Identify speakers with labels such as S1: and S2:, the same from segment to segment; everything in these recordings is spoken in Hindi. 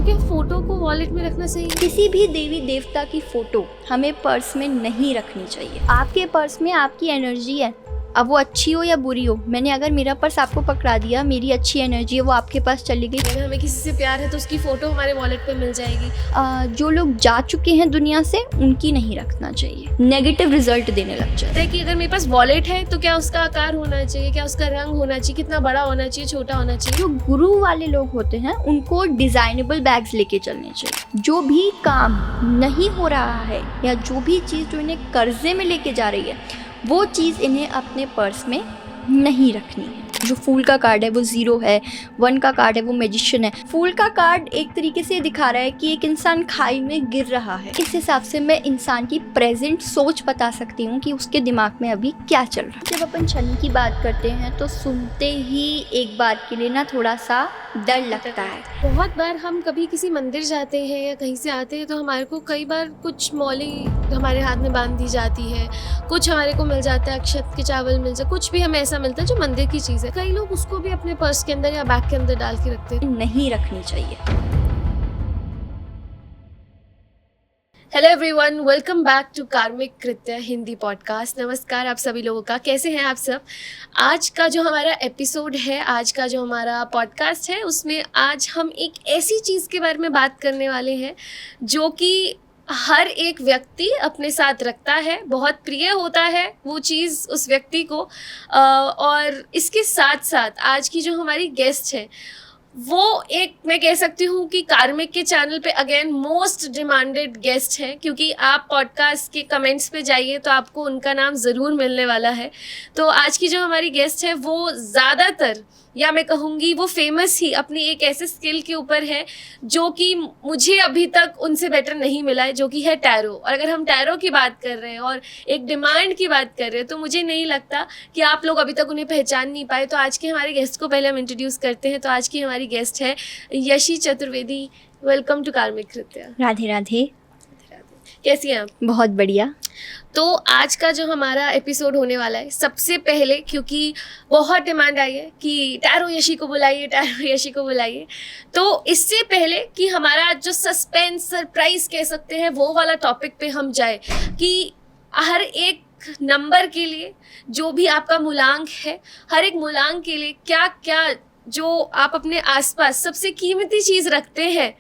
S1: तो क्या फोटो को वॉलेट में रखना सही है?
S2: किसी भी देवी देवता की फोटो हमें पर्स में नहीं रखनी चाहिए। आपके पर्स में आपकी एनर्जी है, अब वो अच्छी हो या बुरी हो। मैंने अगर मेरा पर्स आपको पकड़ा दिया, मेरी अच्छी एनर्जी है, वो आपके पास चली गई।
S1: अगर हमें किसी से प्यार है तो उसकी फ़ोटो हमारे वॉलेट पे मिल जाएगी।
S2: जो लोग जा चुके हैं दुनिया से, उनकी नहीं रखना चाहिए, नेगेटिव रिजल्ट देने लग जाता है।
S1: कि अगर मेरे पास वॉलेट है तो क्या उसका आकार होना चाहिए, क्या उसका रंग होना चाहिए, कितना बड़ा होना चाहिए, छोटा होना चाहिए?
S2: जो गुरु वाले लोग होते हैं उनको डिजाइनेबल बैग्स लेके चलने चाहिए। जो भी काम नहीं हो रहा है या जो भी चीज़ जो इन्हें कर्जे में लेके जा रही है, वो चीज़ इन्हें अपने पर्स में नहीं रखनी है। जो फूल का कार्ड है वो 0 है, 1 का कार्ड है वो मैजिशियन है। फूल का कार्ड एक तरीके से दिखा रहा है कि एक इंसान खाई में गिर रहा है। इस हिसाब से मैं इंसान की प्रेजेंट सोच बता सकती हूँ कि उसके दिमाग में अभी क्या चल रहा है। जब अपन शनि की बात करते हैं तो सुनते ही एक बार के लिए ना थोड़ा सा डर लगता है।
S1: बहुत बार हम कभी किसी मंदिर जाते हैं या कहीं से आते हैं तो हमारे को कई बार कुछ मौली हमारे हाथ में बांध दी जाती है, कुछ हमारे को मिल जाता है, अक्षत के चावल मिल जाए, कुछ भी हमें ऐसा मिलता है जो मंदिर की चीज़ है। कई लोग उसको भी अपने पर्स के अंदर या बैग के अंदर डाल के रखते हैं।
S2: नहीं रखनी चाहिए।
S1: Hello everyone, welcome back to कार्मिक कृत्य हिंदी पॉडकास्ट। नमस्कार आप सभी लोगों का, कैसे हैं आप सब? आज का जो हमारा एपिसोड है, आज का जो हमारा पॉडकास्ट है, उसमें आज हम एक ऐसी चीज़ के बारे में बात करने वाले हैं जो कि हर एक व्यक्ति अपने साथ रखता है, बहुत प्रिय होता है वो चीज़ उस व्यक्ति को। और इसके साथ साथ आज की जो हमारी गेस्ट है वो एक, मैं कह सकती हूँ कि कार्मिक के चैनल पे अगेन मोस्ट डिमांडेड गेस्ट है, क्योंकि आप पॉडकास्ट के कमेंट्स पे जाइए तो आपको उनका नाम ज़रूर मिलने वाला है। तो आज की जो हमारी गेस्ट है वो ज़्यादातर, या मैं कहूँगी वो फेमस ही अपनी एक ऐसे स्किल के ऊपर है जो कि मुझे अभी तक उनसे बेटर नहीं मिला है, जो कि है टैरो। और अगर हम टैरो की बात कर रहे हैं और एक डिमांड की बात कर रहे हैं तो मुझे नहीं लगता कि आप लोग अभी तक उन्हें पहचान नहीं पाए। तो आज के हमारे गेस्ट को पहले हम इंट्रोड्यूस करते हैं। तो आज की हमारी गेस्ट है यशी चतुर्वेदी। वेलकम टू कार्मिक कृत्य।
S2: राधे राधे।
S1: कैसी हैं आप?
S2: बहुत बढ़िया।
S1: तो आज का जो हमारा एपिसोड होने वाला है, सबसे पहले क्योंकि बहुत डिमांड आई है कि टैरो यशी को बुलाइए, टैरो यशी को बुलाइए, तो इससे पहले कि हमारा जो सस्पेंस सरप्राइज कह सकते हैं वो वाला टॉपिक पे हम जाए कि हर एक नंबर के लिए जो भी आपका मूलांक है, हर एक मूलांक के लिए क्या क्या जो आप अपने आसपास सबसे कीमती चीज़ रखते हैं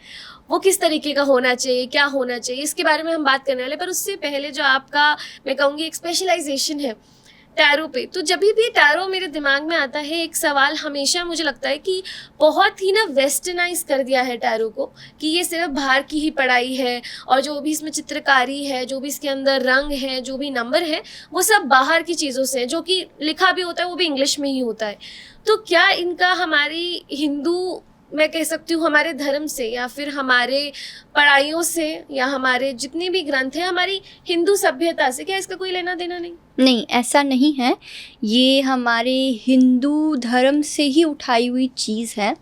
S1: वो किस तरीके का होना चाहिए, क्या होना चाहिए, इसके बारे में हम बात करने वाले। पर उससे पहले जो आपका, मैं कहूँगी, एक स्पेशलाइजेशन है टैरो पे, तो जब भी टैरो मेरे दिमाग में आता है एक सवाल हमेशा मुझे लगता है कि बहुत ही ना वेस्टर्नाइज कर दिया है टैरो को, कि ये सिर्फ बाहर की ही पढ़ाई है और जो भी इसमें चित्रकारी है, जो भी इसके अंदर रंग है, जो भी नंबर है, वो सब बाहर की चीज़ों से है, जो कि लिखा भी होता है वो भी इंग्लिश में ही होता है। तो क्या इनका हमारी हिंदू, मैं कह सकती हूँ हमारे धर्म से या फिर हमारे पढ़ाइयों से या हमारे जितने भी ग्रंथ हैं, हमारी हिंदू सभ्यता से, क्या इसका कोई लेना देना नहीं?
S2: नहीं, ऐसा नहीं है। ये हमारे हिंदू धर्म से ही उठाई हुई चीज़ है।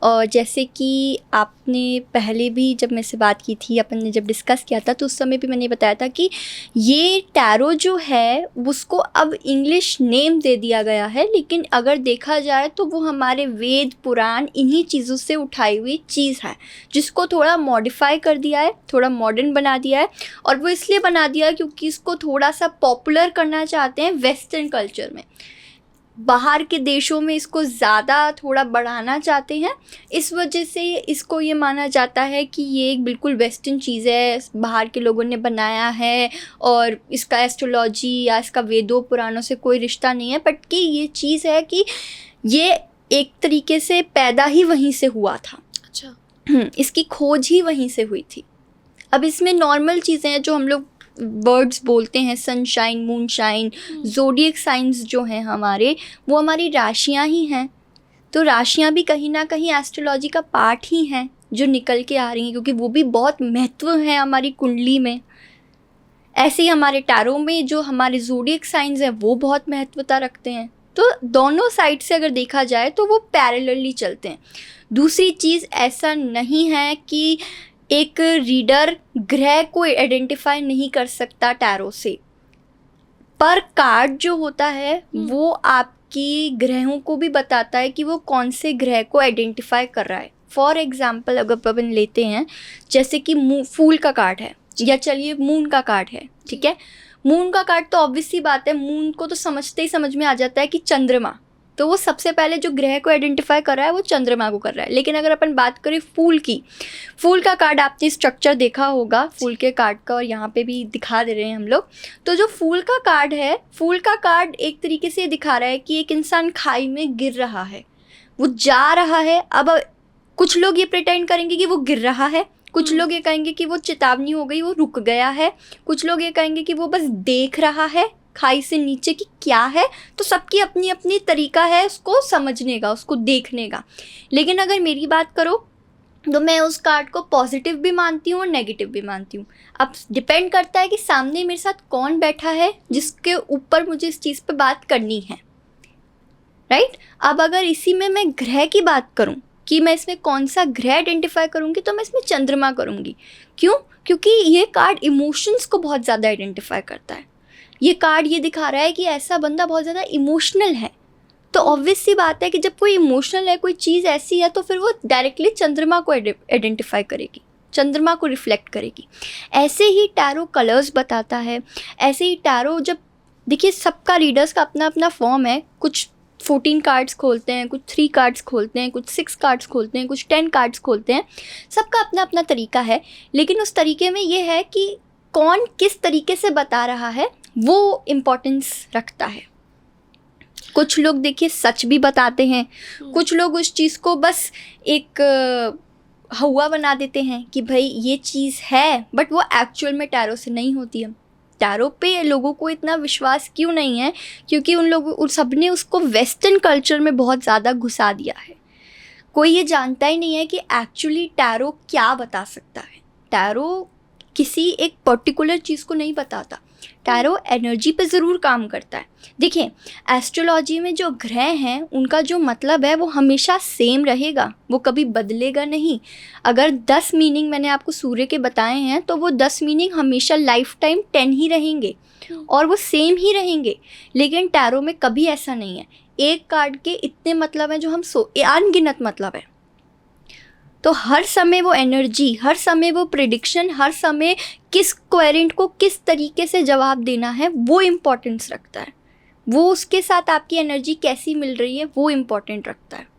S2: और जैसे कि आपने पहले भी जब मेरे से बात की थी, अपन ने जब डिस्कस किया था, तो उस समय भी मैंने बताया था कि ये टैरो जो है उसको अब इंग्लिश नेम दे दिया गया है, लेकिन अगर देखा जाए तो वो हमारे वेद पुराण इन्हीं चीज़ों से उठाई हुई चीज़ है, जिसको थोड़ा मॉडिफाई कर दिया है, थोड़ा मॉडर्न बना दिया है। और वो इसलिए बना दिया है क्योंकि इसको थोड़ा सा पॉपुलर करना चाहते हैं वेस्टर्न कल्चर में, बाहर के देशों में इसको ज़्यादा थोड़ा बढ़ाना चाहते हैं। इस वजह से इसको ये माना जाता है कि ये एक बिल्कुल वेस्टर्न चीज़ है, बाहर के लोगों ने बनाया है और इसका एस्ट्रोलॉजी या इसका वेदों पुराणों से कोई रिश्ता नहीं है। बट कि ये चीज़ है कि ये एक तरीके से पैदा ही वहीं से हुआ था।
S1: अच्छा।
S2: इसकी खोज ही वहीं से हुई थी। अब इसमें नॉर्मल चीज़ें हैं जो हम लोग वर्ड्स बोलते हैं, सनशाइन, मूनशाइन, ज़ोडिएक साइंस जो हैं हमारे, वो हमारी राशियां ही हैं। तो राशियां भी कहीं ना कहीं एस्ट्रोलॉजी का पार्ट ही हैं जो निकल के आ रही हैं, क्योंकि वो भी बहुत महत्व है हमारी कुंडली में। ऐसे ही हमारे टैरो में जो हमारे ज़ोडिएक साइंस हैं वो बहुत महत्वता रखते हैं। तो दोनों साइड से अगर देखा जाए तो वो पैरेलली चलते हैं। दूसरी चीज़, ऐसा नहीं है कि एक रीडर ग्रह को आइडेंटिफाई नहीं कर सकता टैरो से, पर कार्ड जो होता है वो आपकी ग्रहों को भी बताता है कि वो कौन से ग्रह को आइडेंटिफाई कर रहा है। फॉर एग्जाम्पल अगर अपन लेते हैं जैसे कि फूल का कार्ड है या चलिए मून का कार्ड है, ठीक है। मून का कार्ड तो ऑब्वियस सी बात है, मून को तो समझते ही समझ में आ जाता है कि चंद्रमा, तो वो सबसे पहले जो ग्रह को आइडेंटिफाई कर रहा है वो चंद्रमा को कर रहा है। लेकिन अगर अपन बात करें फूल की, फूल का कार्ड आपने स्ट्रक्चर देखा होगा फूल के कार्ड का, और यहाँ पे भी दिखा दे रहे हैं हम लोग। तो जो फूल का कार्ड है, फूल का कार्ड एक तरीके से दिखा रहा है कि एक इंसान खाई में गिर रहा है, वो जा रहा है। अब कुछ लोग ये प्रिटेंड करेंगे कि वो गिर रहा है, कुछ लोग ये कहेंगे कि वो चेतावनी हो गई, वो रुक गया है, कुछ लोग ये कहेंगे कि वो बस देख रहा है खाई से नीचे कि क्या है। तो सबकी अपनी अपनी तरीका है उसको समझने का, उसको देखने का। लेकिन अगर मेरी बात करो तो मैं उस कार्ड को पॉजिटिव भी मानती हूँ और नेगेटिव भी मानती हूँ। अब डिपेंड करता है कि सामने मेरे साथ कौन बैठा है जिसके ऊपर मुझे इस चीज़ पे बात करनी है, राइट। अब अगर इसी में मैं ग्रह की बात करूँ कि मैं इसमें कौन सा ग्रह आइडेंटिफाई करूँगी, तो मैं इसमें चंद्रमा करूँगी। क्यों? क्योंकि ये कार्ड इमोशंस को बहुत ज़्यादा आइडेंटिफाई करता है। ये कार्ड ये दिखा रहा है कि ऐसा बंदा बहुत ज़्यादा इमोशनल है। तो ऑब्वियस सी बात है कि जब कोई इमोशनल है, कोई चीज़ ऐसी है, तो फिर वो डायरेक्टली चंद्रमा को आइडेंटिफाई करेगी, चंद्रमा को रिफ्लेक्ट करेगी। ऐसे ही टैरो कलर्स बताता है, ऐसे ही टैरो, जब देखिए सबका रीडर्स का अपना अपना फॉर्म है। कुछ 14 कार्ड्स खोलते हैं, कुछ 3 कार्ड्स खोलते हैं, कुछ 6 कार्ड्स खोलते हैं, कुछ 10 कार्ड्स खोलते हैं। सबका अपना अपना तरीका है। लेकिन उस तरीके में ये है कि कौन किस तरीके से बता रहा है वो इम्पोर्टेंस रखता है। कुछ लोग देखिए सच भी बताते हैं, कुछ लोग उस चीज़ को बस एक हवा बना देते हैं कि भाई ये चीज़ है, बट वो एक्चुअल में टैरो से नहीं होती है। टैरो पे लोगों को इतना विश्वास क्यों नहीं है? क्योंकि उन सब ने उसको वेस्टर्न कल्चर में बहुत ज़्यादा घुसा दिया है। कोई ये जानता ही नहीं है कि एक्चुअली टैरो क्या बता सकता है। टैरो किसी एक पर्टिकुलर चीज़ को नहीं बताता, टैरो एनर्जी पे ज़रूर काम करता है। देखिए एस्ट्रोलॉजी में जो ग्रह हैं उनका जो मतलब है वो हमेशा सेम रहेगा, वो कभी बदलेगा नहीं। अगर 10 मीनिंग मैंने आपको सूर्य के बताए हैं तो वो 10 मीनिंग हमेशा लाइफ टाइम 10 ही रहेंगे और वो सेम ही रहेंगे। लेकिन टैरो में कभी ऐसा नहीं है। एक कार्ड के इतने मतलब हैं जो हम अनगिनत मतलब है। तो हर समय वो एनर्जी, हर समय वो प्रेडिक्शन, हर समय किस क्वेरेंट को किस तरीके से जवाब देना है वो इम्पोर्टेंस रखता है। वो उसके साथ आपकी एनर्जी कैसी मिल रही है वो इम्पोर्टेंट रखता है।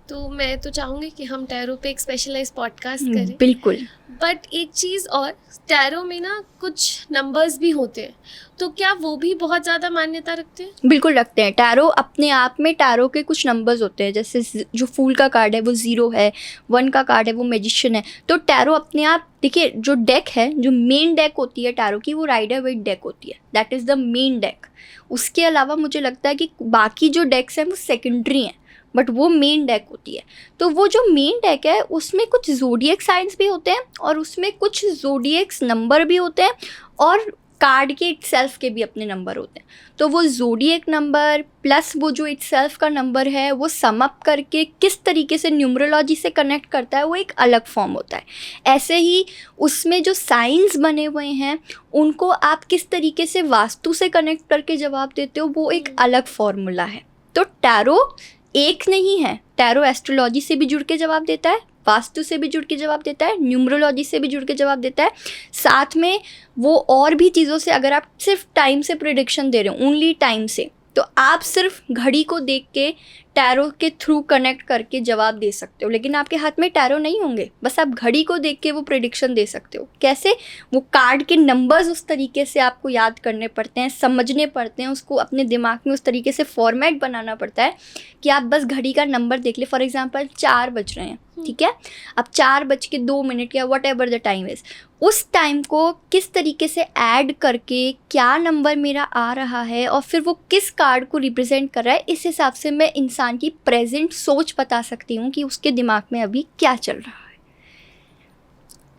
S1: तो मैं तो चाहूँगी कि हम टैरो पे एक स्पेशलाइज पॉडकास्ट करें।
S2: बिल्कुल।
S1: बट एक चीज़ और, टैरो में ना कुछ नंबर्स भी होते हैं, तो क्या वो भी बहुत ज़्यादा मान्यता रखते हैं?
S2: बिल्कुल रखते हैं। टैरो अपने आप में, टैरो के कुछ नंबर्स होते हैं। जैसे जो फूल का कार्ड है वो 0 है, 1 का कार्ड है वो मैजिशियन है। तो टैरो अपने आप, देखिए जो डेक है, जो मेन डेक होती है टैरो की, वो राइडर वेट डेक होती है। That is the main deck. उसके अलावा मुझे लगता है कि बाकी जो डेक्स हैं वो सेकेंडरी हैं, बट वो मेन डेक होती है। तो वो जो मेन डेक है उसमें कुछ ज़ोडिएक साइंस भी होते हैं और उसमें कुछ ज़ोडिएक्स नंबर भी होते हैं और कार्ड के इटसेल्फ के भी अपने नंबर होते हैं। तो वो ज़ोडिएक नंबर प्लस वो जो इटसेल्फ का नंबर है वो सम अप करके किस तरीके से न्यूमरोलॉजी से कनेक्ट करता है वो एक अलग फॉर्म होता है। ऐसे ही उसमें जो साइंस बने हुए हैं उनको आप किस तरीके से वास्तु से कनेक्ट करके जवाब देते हो वो एक अलग फॉर्मूला है। तो टैरो एक नहीं है। टैरो एस्ट्रोलॉजी से भी जुड़ के जवाब देता है, वास्तु से भी जुड़ के जवाब देता है, न्यूमरोलॉजी से भी जुड़ के जवाब देता है। साथ में वो और भी चीज़ों से, अगर आप सिर्फ टाइम से प्रेडिक्शन दे रहे हो, ओनली टाइम से, तो आप सिर्फ घड़ी को देख के टैरो के थ्रू कनेक्ट करके जवाब दे सकते हो। लेकिन आपके हाथ में टैरो नहीं होंगे, बस आप घड़ी को देख के वो प्रेडिक्शन दे सकते हो। कैसे? वो कार्ड के नंबर्स उस तरीके से आपको याद करने पड़ते हैं, समझने पड़ते हैं, उसको अपने दिमाग में उस तरीके से फॉर्मेट बनाना पड़ता है कि आप बस घड़ी का नंबर देख ले। फॉर एग्जाम्पल 4 बज रहे हैं, ठीक है, अब 4:02 या what ever the time is, उस टाइम को किस तरीके से ऐड करके क्या नंबर मेरा आ रहा है और फिर वो किस कार्ड को रिप्रेजेंट कर रहा है, इस हिसाब से मैं इंसान की प्रेजेंट सोच बता सकती हूँ कि उसके दिमाग में अभी क्या चल रहा है।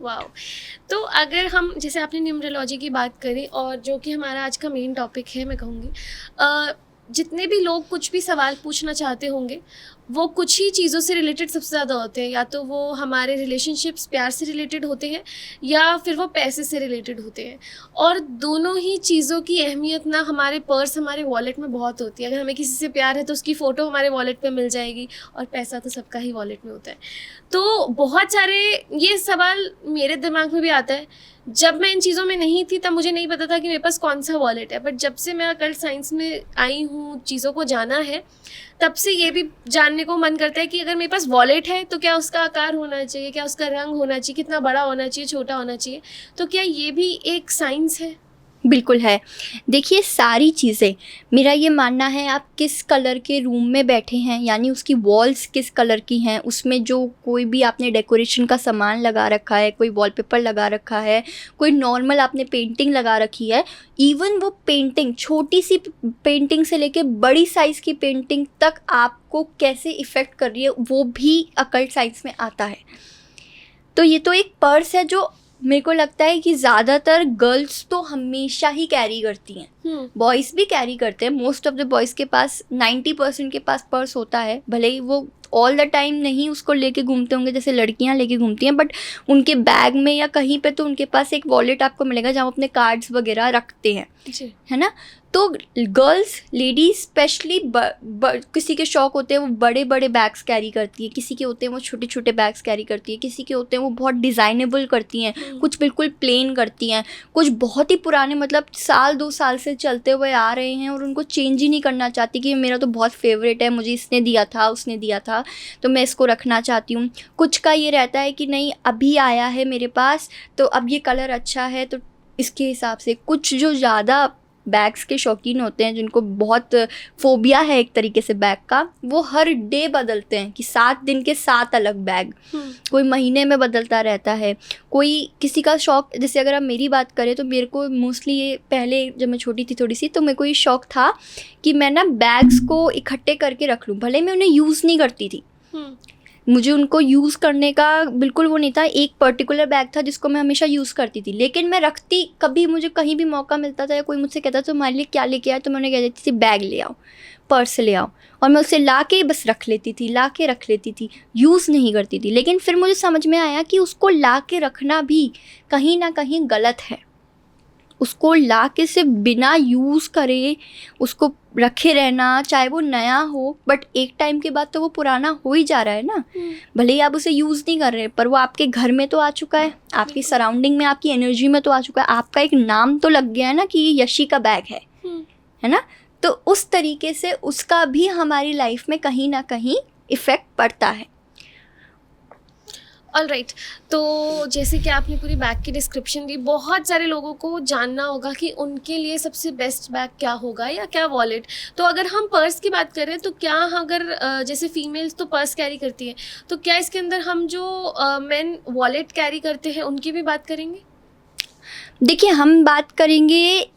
S1: वाह। तो अगर हम, जैसे आपने न्यूमरोलॉजी की बात करी और जो कि हमारा आज का मेन टॉपिक है, मैं कहूँगी जितने भी लोग कुछ भी सवाल पूछना चाहते होंगे वो कुछ ही चीज़ों से रिलेटेड सबसे ज़्यादा होते हैं, या तो वो हमारे रिलेशनशिप्स प्यार से रिलेटेड होते हैं या फिर वो पैसे से रिलेटेड होते हैं। और दोनों ही चीज़ों की अहमियत ना हमारे पर्स, हमारे वॉलेट में बहुत होती है। अगर हमें किसी से प्यार है तो उसकी फ़ोटो हमारे वॉलेट पे मिल जाएगी, और पैसा तो सबका ही वॉलेट में होता है। तो बहुत सारे ये सवाल मेरे दिमाग में भी आता है। जब मैं इन चीज़ों में नहीं थी तब मुझे नहीं पता था कि मेरे पास कौन सा वॉलेट है, बट जब से मैं अकल्ट साइंस में आई हूँ, चीज़ों को जाना है, तब से ये भी जानने को मन करता है कि अगर मेरे पास वॉलेट है तो क्या उसका आकार होना चाहिए, क्या उसका रंग होना चाहिए, कितना बड़ा होना चाहिए, छोटा होना चाहिए। तो क्या ये भी एक साइंस है?
S2: बिल्कुल है। देखिए, सारी चीज़ें, मेरा ये मानना है, आप किस कलर के रूम में बैठे हैं, यानी उसकी वॉल्स किस कलर की हैं, उसमें जो कोई भी आपने डेकोरेशन का सामान लगा रखा है, कोई वॉलपेपर लगा रखा है, कोई नॉर्मल आपने पेंटिंग लगा रखी है, इवन वो पेंटिंग, छोटी सी पेंटिंग से लेके बड़ी साइज़ की पेंटिंग तक आपको कैसे इफ़ेक्ट कर रही है, वो भी अकल्ट साइंस में आता है। तो ये तो एक पर्स है जो मेरे को लगता है कि ज़्यादातर गर्ल्स तो हमेशा ही कैरी करती हैं, बॉयज़ भी कैरी करते हैं। मोस्ट ऑफ द बॉयज़ के पास 90% के पास पर्स होता है, भले ही वो ऑल द टाइम नहीं उसको लेके घूमते होंगे जैसे लड़कियां लेके घूमती हैं, बट उनके बैग में या कहीं पे तो उनके पास एक वॉलेट आपको मिलेगा जहाँ वो अपने कार्ड्स वगैरह रखते हैं, है ना। तो गर्ल्स, लेडीज स्पेशली, किसी के शौक होते हैं वो बड़े बड़े बैग्स कैरी करती है, किसी के होते हैं वो छोटे छोटे बैग्स कैरी करती है, किसी के होते हैं वो बहुत डिज़ाइनेबल करती हैं, कुछ बिल्कुल प्लेन करती हैं, कुछ बहुत ही पुराने, मतलब 1-2 साल से चलते हुए आ रहे हैं और उनको चेंज ही नहीं करना चाहती कि मेरा तो बहुत फेवरेट है, मुझे इसने दिया था, उसने दिया था, तो मैं इसको रखना चाहती हूँ। कुछ का ये रहता है कि नहीं, अभी आया है मेरे पास तो अब ये कलर अच्छा है तो इसके हिसाब से। कुछ जो ज़्यादा बैग्स के शौकीन होते हैं, जिनको बहुत फोबिया है एक तरीके से बैग का, वो हर डे बदलते हैं कि 7 दिन के 7 अलग बैग, कोई महीने में बदलता रहता है। कोई किसी का शौक, जैसे अगर आप मेरी बात करें तो मेरे को मोस्टली ये, पहले जब मैं छोटी थी थोड़ी सी, तो मेरे को ये शौक था कि मैं ना बैग्स को इकट्ठे करके रख लूँ, भले मैं उन्हें यूज़ नहीं करती थी, मुझे उनको यूज़ करने का बिल्कुल वो नहीं था। एक पर्टिकुलर बैग था जिसको मैं हमेशा यूज़ करती थी, लेकिन मैं रखती, कभी मुझे कहीं भी मौका मिलता था या कोई मुझसे कहता था तुम्हारे लिए क्या लेके आया, तो मैं उन्हें कह देती थी बैग ले आओ, पर्स ले आओ, और मैं उसे ला के बस रख लेती थी, ला के रख लेती थी, यूज़ नहीं करती थी। लेकिन फिर मुझे समझ में आया कि उसको ला के रखना भी कहीं ना कहीं गलत है। उसको ला के सिर्फ बिना यूज़ करे उसको रखे रहना, चाहे वो नया हो, बट एक टाइम के बाद तो वो पुराना हो ही जा रहा है ना। भले ही आप उसे यूज़ नहीं कर रहे, पर वो आपके घर में तो आ चुका है, आपकी सराउंडिंग में, आपकी एनर्जी में तो आ चुका है, आपका एक नाम तो लग गया है ना कि ये यशी का बैग है ना। तो उस तरीके से उसका भी हमारी लाइफ में कहीं ना कहीं इफ़ेक्ट पड़ता है।
S1: ऑलराइट, तो जैसे कि आपने पूरी बैग की डिस्क्रिप्शन दी, बहुत सारे लोगों को जानना होगा कि उनके लिए सबसे बेस्ट बैग क्या होगा या क्या वॉलेट। तो अगर हम पर्स की बात करें तो क्या, अगर जैसे फीमेल्स तो पर्स कैरी करती हैं, तो क्या इसके अंदर हम जो मेन वॉलेट कैरी करते हैं उनकी भी बात करेंगे?
S2: देखिए, हम बात करेंगे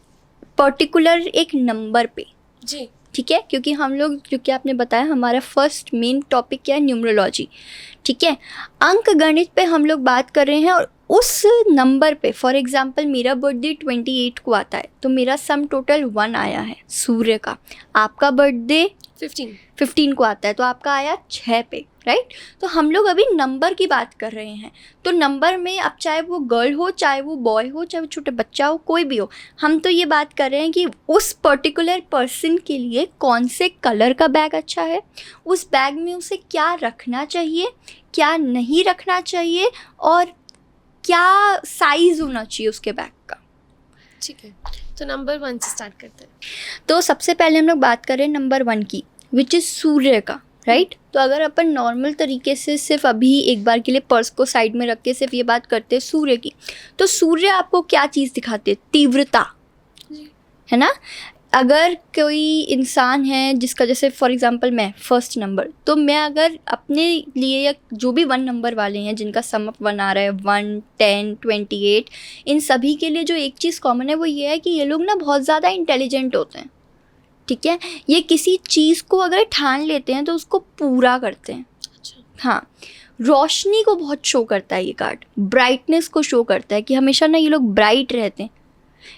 S2: पर्टिकुलर एक नंबर पे,
S1: जी
S2: ठीक है, क्योंकि हम लोग, जो कि आपने बताया, हमारा फर्स्ट मेन टॉपिक क्या है, न्यूमरोलॉजी, ठीक है, अंक गणित पे हम लोग बात कर रहे हैं। और उस नंबर पे, फॉर एग्जांपल मेरा बर्थडे 28 को आता है, तो मेरा सम टोटल 1 आया है सूर्य का। आपका बर्थडे 15 को आता है, तो आपका आया 6 पे, राइट। तो हम लोग अभी नंबर की बात कर रहे हैं। तो नंबर में, अब चाहे वो गर्ल हो, चाहे वो बॉय हो, चाहे वो छोटे बच्चा हो, कोई भी हो, हम तो ये बात कर रहे हैं कि उस पर्टिकुलर पर्सन के लिए कौन से कलर का बैग अच्छा है, उस बैग में उसे क्या रखना चाहिए, क्या नहीं रखना चाहिए, और क्या साइज़ होना चाहिए उसके बैग का।
S1: ठीक है, तो नंबर 1 से स्टार्ट करते हैं।
S2: तो सबसे पहले हम लोग बात करें नंबर 1 की, विच इज़ सूर्य का, राइट। तो अगर अपन नॉर्मल तरीके से सिर्फ अभी एक बार के लिए पर्स को साइड में रख के सिर्फ ये बात करते हैं सूर्य की, तो सूर्य आपको क्या चीज़ दिखाते हैं? तीव्रता, है ना। अगर कोई इंसान है जिसका, जैसे फॉर एग्जांपल मैं, फर्स्ट नंबर, तो मैं अगर अपने लिए, या जो भी 1 नंबर वाले हैं जिनका सम अप 1 आ रहा है, 1, 10, 28, इन सभी के लिए जो एक चीज़ कॉमन है वो ये है कि ये लोग ना बहुत ज़्यादा इंटेलिजेंट होते हैं, ठीक है। ये किसी चीज़ को अगर ठान लेते हैं तो उसको पूरा करते हैं।
S1: अच्छा।
S2: हाँ, रोशनी को बहुत शो करता है ये कार्ड, ब्राइटनेस को शो करता है कि हमेशा ना ये लोग ब्राइट रहते हैं।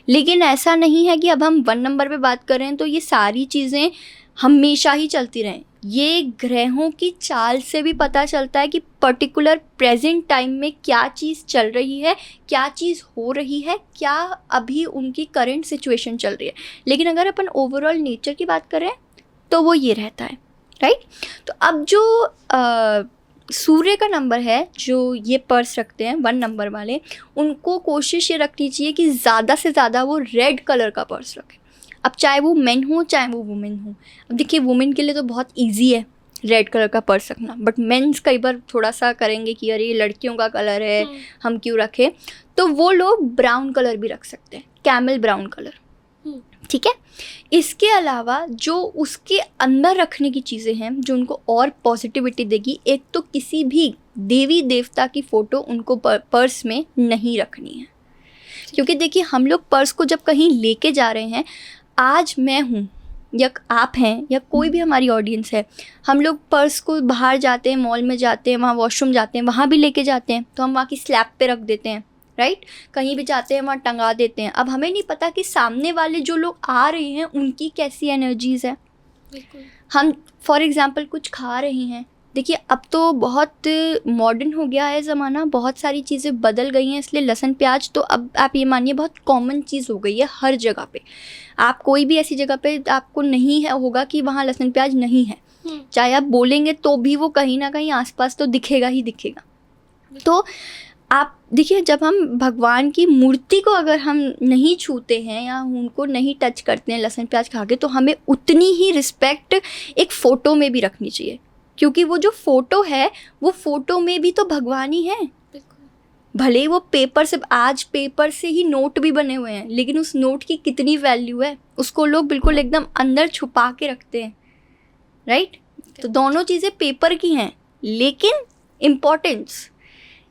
S2: लेकिन ऐसा नहीं है कि अब हम 1 नंबर पे बात कर रहे हैं तो ये सारी चीज़ें हमेशा ही चलती रहें। ये ग्रहों की चाल से भी पता चलता है कि पर्टिकुलर प्रेजेंट टाइम में क्या चीज़ चल रही है, क्या चीज़ हो रही है, क्या अभी उनकी करंट सिचुएशन चल रही है। लेकिन अगर अपन ओवरऑल नेचर की बात करें तो वो ये रहता है, राइट। तो अब जो सूर्य का नंबर है, जो ये पर्स रखते हैं 1 नंबर वाले, उनको कोशिश ये रखनी चाहिए कि ज़्यादा से ज़्यादा वो रेड कलर का पर्स रखें। अब चाहे वो मेन हो चाहे वो वुमेन हो। अब देखिए वुमेन के लिए तो बहुत इजी है रेड कलर का पर्स रखना, बट मेंस कई बार थोड़ा सा करेंगे कि अरे ये लड़कियों का कलर है, हम क्यों रखें, तो वो लोग ब्राउन कलर भी रख सकते हैं, कैमल ब्राउन कलर, ठीक है। इसके अलावा जो उसके अंदर रखने की चीज़ें हैं जो उनको और पॉजिटिविटी देगी, एक तो किसी भी देवी देवता की फ़ोटो उनको पर्स में नहीं रखनी है। क्योंकि देखिए हम लोग पर्स को जब कहीं लेके जा रहे हैं, आज मैं हूँ या आप हैं या कोई भी हमारी ऑडियंस है, हम लोग पर्स को बाहर जाते हैं, मॉल में जाते हैं, वहाँ वॉशरूम जाते हैं, वहाँ भी लेके जाते हैं, तो हम वहाँ की स्लैब पे रख देते हैं, राइट। कहीं भी जाते हैं वहाँ टंगा देते हैं। अब हमें नहीं पता कि सामने वाले जो लोग आ रहे हैं उनकी कैसी एनर्जीज़ है। हम फॉर एग्ज़ाम्पल कुछ खा रहे हैं, देखिए अब तो बहुत मॉडर्न हो गया है ज़माना, बहुत सारी चीज़ें बदल गई हैं, इसलिए लहसुन प्याज तो अब आप ये मानिए बहुत कॉमन चीज़ हो गई है हर जगह पे। आप कोई भी ऐसी जगह पे आपको नहीं है होगा कि वहाँ लहसुन प्याज नहीं है, चाहे आप बोलेंगे तो भी वो कहीं ना कहीं आसपास तो दिखेगा ही दिखेगा। तो आप देखिए जब हम भगवान की मूर्ति को अगर हम नहीं छूते हैं या उनको नहीं टच करते हैं लहसुन प्याज खा के, तो हमें उतनी ही रिस्पेक्ट एक फ़ोटो में भी रखनी चाहिए, क्योंकि वो जो फ़ोटो है वो फ़ोटो में भी तो भगवान ही है। भले ही वो पेपर से, आज पेपर से ही नोट भी बने हुए हैं, लेकिन उस नोट की कितनी वैल्यू है उसको लोग बिल्कुल एकदम अंदर छुपा के रखते हैं, राइट। तो दोनों चीज़ें पेपर की हैं, लेकिन इम्पोर्टेंस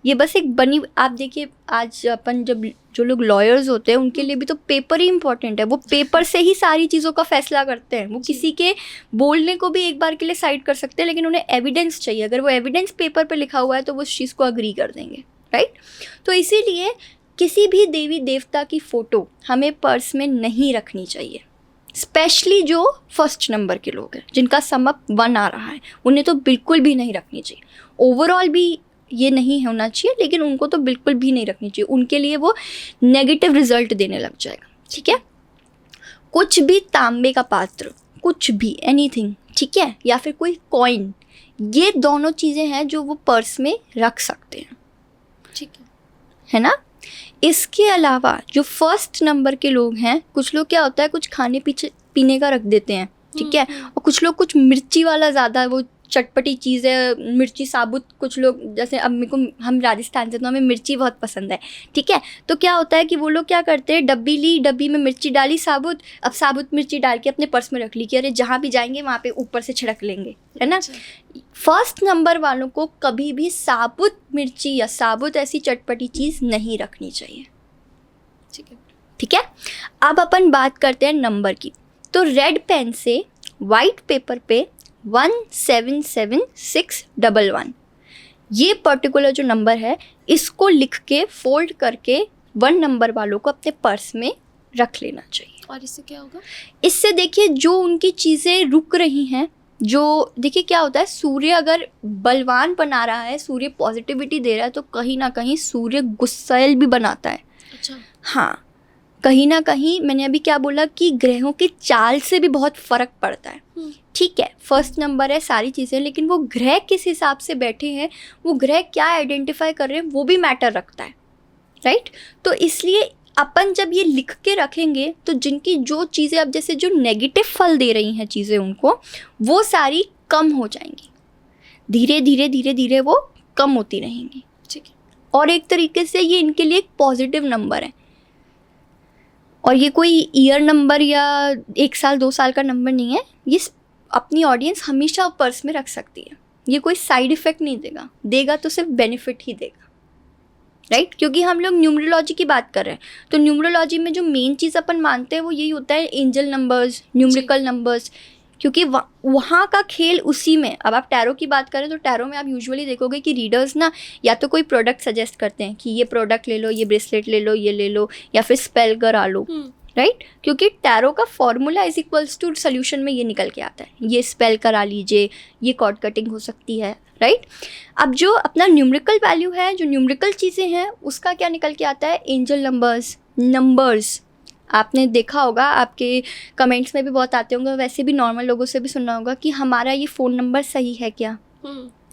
S2: ये बस एक बनी। आप देखिए आज अपन जब जो लोग लॉयर्स होते हैं उनके लिए भी तो पेपर ही इम्पोर्टेंट है, वो पेपर से ही सारी चीज़ों का फैसला करते हैं। वो किसी के बोलने को भी एक बार के लिए साइड कर सकते हैं, लेकिन उन्हें एविडेंस चाहिए। अगर वो एविडेंस पेपर पे लिखा हुआ है तो वो उस चीज़ को अग्री कर देंगे, राइट। तो इसीलिए किसी भी देवी देवता की फ़ोटो हमें पर्स में नहीं रखनी चाहिए, स्पेशली जो 1st नंबर के लोग हैं जिनका सम अप 1 आ रहा है, उन्हें तो बिल्कुल भी नहीं रखनी चाहिए। ओवरऑल भी ये नहीं होना चाहिए, लेकिन उनको तो बिल्कुल भी नहीं रखनी चाहिए, उनके लिए वो नेगेटिव रिजल्ट देने लग जाएगा, ठीक है। कुछ भी तांबे का पात्र, कुछ भी एनीथिंग, ठीक है, या फिर कोई कॉइन, ये दोनों चीज़ें हैं जो वो पर्स में रख सकते हैं,
S1: ठीक
S2: है ना। इसके अलावा जो 1st नंबर के लोग हैं, कुछ लोग क्या होता है कुछ खाने पीने का रख देते हैं, ठीक है, और कुछ लोग कुछ मिर्ची वाला ज़्यादा, वो चटपटी चीज़ है, मिर्ची साबुत, कुछ लोग जैसे अब मेरे को, हम राजस्थान से तो हमें मिर्ची बहुत पसंद है, ठीक है। तो क्या होता है कि वो लोग क्या करते हैं, डब्बी ली, डब्बी में मिर्ची डाली साबुत, अब साबुत मिर्ची डाल के अपने पर्स में रख ली कि अरे जहाँ भी जाएंगे वहाँ पे ऊपर से छिड़क लेंगे, है ना। 1st नंबर वालों को कभी भी साबुत मिर्ची या साबुत ऐसी चटपटी चीज़ नहीं रखनी चाहिए, ठीक है। अब अपन बात करते हैं नंबर की। तो रेड पेन से वाइट पेपर पे 177611 ये पर्टिकुलर जो नंबर है, इसको लिख के फोल्ड करके 1 नंबर वालों को अपने पर्स में रख लेना चाहिए।
S1: और इससे क्या होगा?
S2: इससे देखिए जो उनकी चीज़ें रुक रही हैं, जो देखिए क्या होता है, सूर्य अगर बलवान बना रहा है, सूर्य पॉजिटिविटी दे रहा है, तो कहीं ना कहीं सूर्य गुस्सैल भी बनाता है।
S1: अच्छा।
S2: हाँ, कहीं ना कहीं मैंने अभी क्या बोला कि ग्रहों की चाल से भी बहुत फ़र्क पड़ता है, ठीक है। 1st नंबर है, सारी चीज़ें, लेकिन वो ग्रह किस हिसाब से बैठे हैं, वो ग्रह क्या आइडेंटिफाई कर रहे हैं, वो भी मैटर रखता है, राइट। तो इसलिए अपन जब ये लिख के रखेंगे तो जिनकी जो चीज़ें अब जैसे जो नेगेटिव फल दे रही हैं चीज़ें, उनको वो सारी कम हो जाएंगी, धीरे धीरे धीरे धीरे वो कम होती रहेंगी,
S1: ठीक है।
S2: और एक तरीके से ये इनके लिए एक पॉजिटिव नंबर है। और ये कोई ईयर नंबर या 1 साल 2 साल का नंबर नहीं है, ये अपनी ऑडियंस हमेशा पर्स में रख सकती है। ये कोई साइड इफ़ेक्ट नहीं देगा तो सिर्फ बेनिफिट ही देगा, राइट। क्योंकि हम लोग न्यूमरोलॉजी की बात कर रहे हैं, तो न्यूमरोलॉजी में जो मेन चीज़ अपन मानते हैं वो यही होता है एंजल नंबर्स, न्यूमेरिकल नंबर्स, क्योंकि वहाँ का खेल उसी में। अब आप टैरो की बात करें तो टैरो में आप यूजुअली देखोगे कि रीडर्स ना या तो कोई प्रोडक्ट सजेस्ट करते हैं कि ये प्रोडक्ट ले लो, ये ब्रेसलेट ले लो, ये ले लो, या फिर स्पेल करा लो, राइट? क्योंकि टैरो का formula is equals to solution में ये निकल के आता है, ये स्पेल करा लीजिए, ये कॉर्ड कटिंग हो सकती है, राइट? अब जो अपना न्यूमेरिकल वैल्यू है, जो न्यूमेरिकल चीज़ें हैं, उसका क्या निकल के आता है? Angel numbers. आपने देखा होगा, आपके कमेंट्स में भी बहुत आते होंगे, वैसे भी नॉर्मल लोगों से भी सुनना होगा कि हमारा ये फ़ोन नंबर सही है क्या,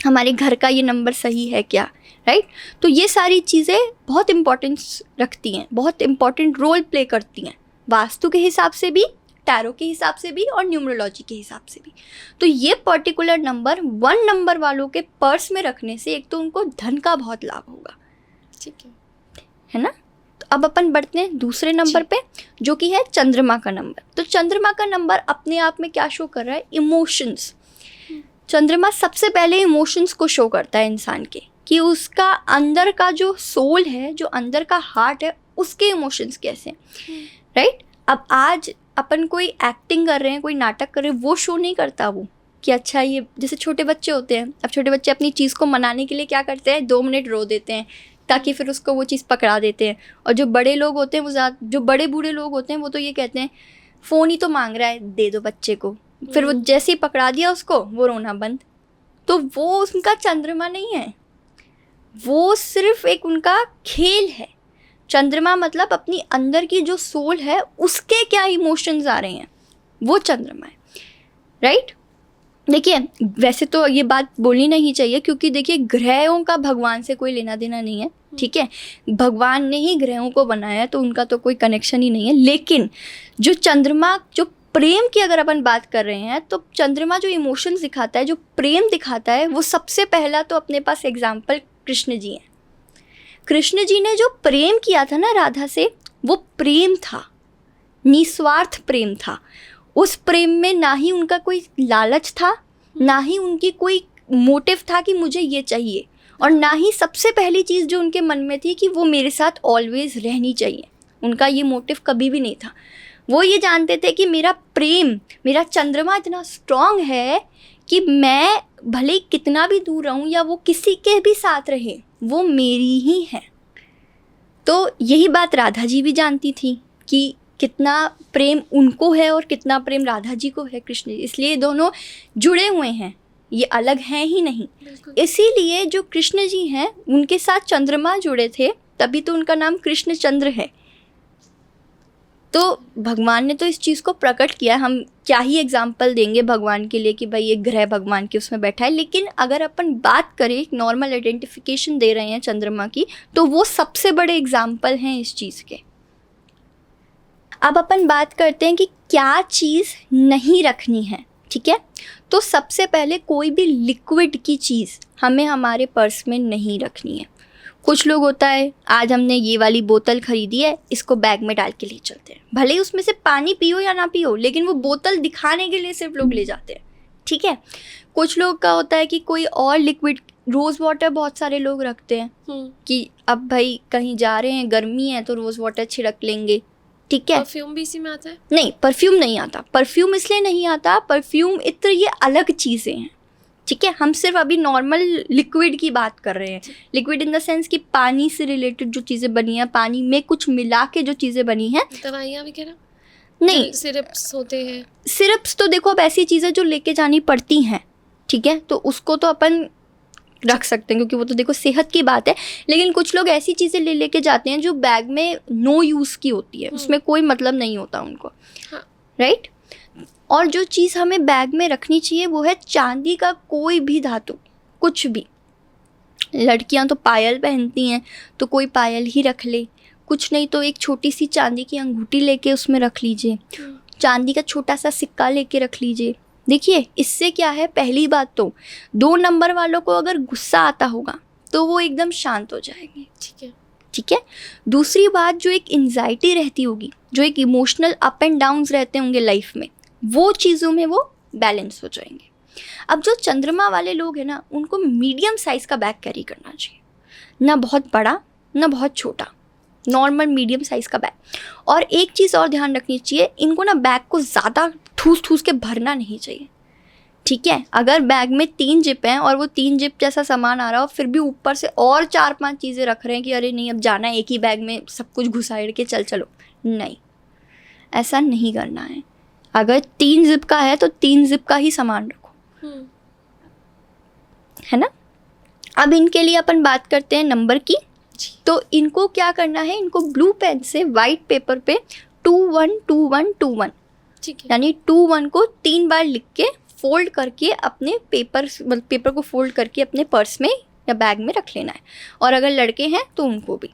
S2: हमारे घर का ये नंबर सही है क्या, राइट? तो ये सारी चीज़ें बहुत इम्पोर्टेंस रखती हैं, बहुत इम्पोर्टेंट रोल प्ले करती हैं, वास्तु के हिसाब से भी, टैरो के हिसाब से भी, और न्यूमरोलॉजी के हिसाब से भी। तो ये पर्टिकुलर नंबर 1 नंबर वालों के पर्स में रखने से एक तो उनको धन का बहुत लाभ होगा,
S1: ठीक
S2: है ना? तो अब अपन बढ़ते हैं दूसरे नंबर पे, जो कि है चंद्रमा का नंबर। तो चंद्रमा का नंबर अपने आप में क्या शो कर रहा है? इमोशंस। चंद्रमा सबसे पहले इमोशंस को शो करता है इंसान के, कि उसका अंदर का जो सोल है, जो अंदर का हार्ट है, उसके इमोशंस कैसे, राइट? अब आज अपन कोई एक्टिंग कर रहे हैं, कोई नाटक कर रहे हैं, वो शो नहीं करता वो कि अच्छा ये, जैसे छोटे बच्चे होते हैं, अब छोटे बच्चे अपनी चीज़ को मनाने के लिए क्या करते हैं? 2 मिनट रो देते हैं ताकि फिर उसको वो चीज़ पकड़ा देते हैं। और जो बड़े लोग होते हैं, वो जो बड़े बूढ़े लोग होते हैं, वो तो ये कहते हैं फ़ोन ही तो मांग रहा है, दे दो बच्चे को। फिर वो जैसे ही पकड़ा दिया उसको, वो रोना बंद। तो वो उनका चंद्रमा नहीं है, वो सिर्फ एक उनका खेल है। चंद्रमा मतलब अपनी अंदर की जो सोल है, उसके क्या इमोशंस आ रहे हैं, वो चंद्रमा है, राइट? देखिए, वैसे तो ये बात बोलनी नहीं चाहिए, क्योंकि देखिए ग्रहों का भगवान से कोई लेना देना नहीं है, ठीक है? भगवान ने ही ग्रहों को बनाया है, तो उनका तो कोई कनेक्शन ही नहीं है। लेकिन जो चंद्रमा, जो प्रेम की अगर अपन बात कर रहे हैं, तो चंद्रमा जो इमोशंस दिखाता है, जो प्रेम दिखाता है, वो सबसे पहला तो अपने पास एग्जाम्पल कृष्ण जी हैं। कृष्ण जी ने जो प्रेम किया था ना राधा से, वो प्रेम था, निस्वार्थ प्रेम था। उस प्रेम में ना ही उनका कोई लालच था, ना ही उनकी कोई मोटिव था कि मुझे ये चाहिए, और ना ही सबसे पहली चीज़ जो उनके मन में थी कि वो मेरे साथ ऑलवेज रहनी चाहिए। उनका ये मोटिव कभी भी नहीं था। वो ये जानते थे कि मेरा प्रेम, मेरा चंद्रमा इतना स्ट्रांग है कि मैं भले ही कितना भी दूर रहूं या वो किसी के भी साथ रहे, वो मेरी ही है। तो यही बात राधा जी भी जानती थी कि कितना प्रेम उनको है और कितना प्रेम राधा जी को है कृष्ण जी। इसलिए दोनों जुड़े हुए हैं, ये अलग हैं ही नहीं। इसीलिए जो कृष्ण जी हैं, उनके साथ चंद्रमा जुड़े थे, तभी तो उनका नाम कृष्ण चंद्र है। तो भगवान ने तो इस चीज़ को प्रकट किया। हम क्या ही एग्जाम्पल देंगे भगवान के लिए कि भाई ये ग्रह भगवान के उसमें बैठा है। लेकिन अगर अपन बात करें, एक नॉर्मल आइडेंटिफिकेशन दे रहे हैं चंद्रमा की, तो वो सबसे बड़े एग्जाम्पल हैं इस चीज़ के। अब अपन बात करते हैं कि क्या चीज़ नहीं रखनी है, ठीक है? तो सबसे पहले कोई भी लिक्विड की चीज़ हमें हमारे पर्स में नहीं रखनी है। कुछ लोग होता है, आज हमने ये वाली बोतल खरीदी है, इसको बैग में डाल के ले चलते हैं, भले ही उसमें से पानी पियो या ना पियो, लेकिन वो बोतल दिखाने के लिए सिर्फ लोग ले जाते हैं, ठीक है? कुछ लोग का होता है कि कोई और लिक्विड, रोज़ वाटर बहुत सारे लोग रखते हैं कि अब भाई कहीं जा रहे हैं, गर्मी है तो रोज़ वाटर छिड़क लेंगे, ठीक है?
S1: परफ्यूम भी इसी में आता है?
S2: नहीं, परफ्यूम नहीं आता। परफ्यूम इसलिए नहीं आता, परफ्यूम इत्र ये अलग चीज़ें हैं, ठीक है? हम सिर्फ अभी नॉर्मल लिक्विड की बात कर रहे हैं। लिक्विड इन द सेंस कि पानी से रिलेटेड जो चीज़ें बनी हैं, पानी में कुछ मिला के जो चीज़ें बनी हैं।
S1: दवाइयाँ वगैरह
S2: नहीं,
S1: सिरप्स होते हैं।
S2: सिरप्स तो देखो अब ऐसी चीज़ें जो लेके जानी पड़ती हैं, ठीक है? तो उसको तो अपन रख सकते हैं, क्योंकि वो तो देखो सेहत की बात है। लेकिन कुछ लोग ऐसी चीज़ें लेके जाते हैं जो बैग में नो यूज़ की होती है, उसमें कोई मतलब नहीं होता उनको, राइट? और जो चीज़ हमें बैग में रखनी चाहिए वो है चांदी का कोई भी धातु, कुछ भी। लड़कियां तो पायल पहनती हैं, तो कोई पायल ही रख ले, कुछ नहीं तो एक छोटी सी चांदी की अंगूठी लेके उसमें रख लीजिए, चांदी का छोटा सा सिक्का लेके रख लीजिए। देखिए, इससे क्या है, पहली बात तो 2 नंबर वालों को अगर गुस्सा आता होगा तो वो एकदम शांत हो जाएंगे, ठीक है? दूसरी बात, जो एक एंजाइटी रहती होगी, जो एक इमोशनल अप एंड डाउन्स रहते होंगे लाइफ में, वो चीज़ों में वो बैलेंस हो जाएंगे। अब जो चंद्रमा वाले लोग हैं ना, उनको मीडियम साइज़ का बैग कैरी करना चाहिए, ना बहुत बड़ा ना बहुत छोटा, नॉर्मल मीडियम साइज़ का बैग। और एक चीज़ और ध्यान रखनी चाहिए, इनको ना बैग को ज़्यादा ठूस ठूस के भरना नहीं चाहिए, ठीक है। अगर बैग में 3 जिप हैं और वो 3 जिप जैसा सामान आ रहा हो, फिर भी ऊपर से और 4-5 चीज़ें रख रहे हैं कि अरे नहीं अब जाना है एक ही बैग में सब कुछ घुसाड़ के चलो, नहीं, ऐसा नहीं करना है। अगर 3 जिप का है तो 3 जिप का ही सामान रखो, है ना। अब इनके लिए अपन बात करते हैं नंबर की। तो इनको क्या करना है, इनको ब्लू पेन से वाइट पेपर पे 212121 यानी 21 को 3 बार लिख के फोल्ड करके अपने पेपर को फोल्ड करके अपने पर्स में या बैग में रख लेना है। और अगर लड़के हैं तो उनको भी।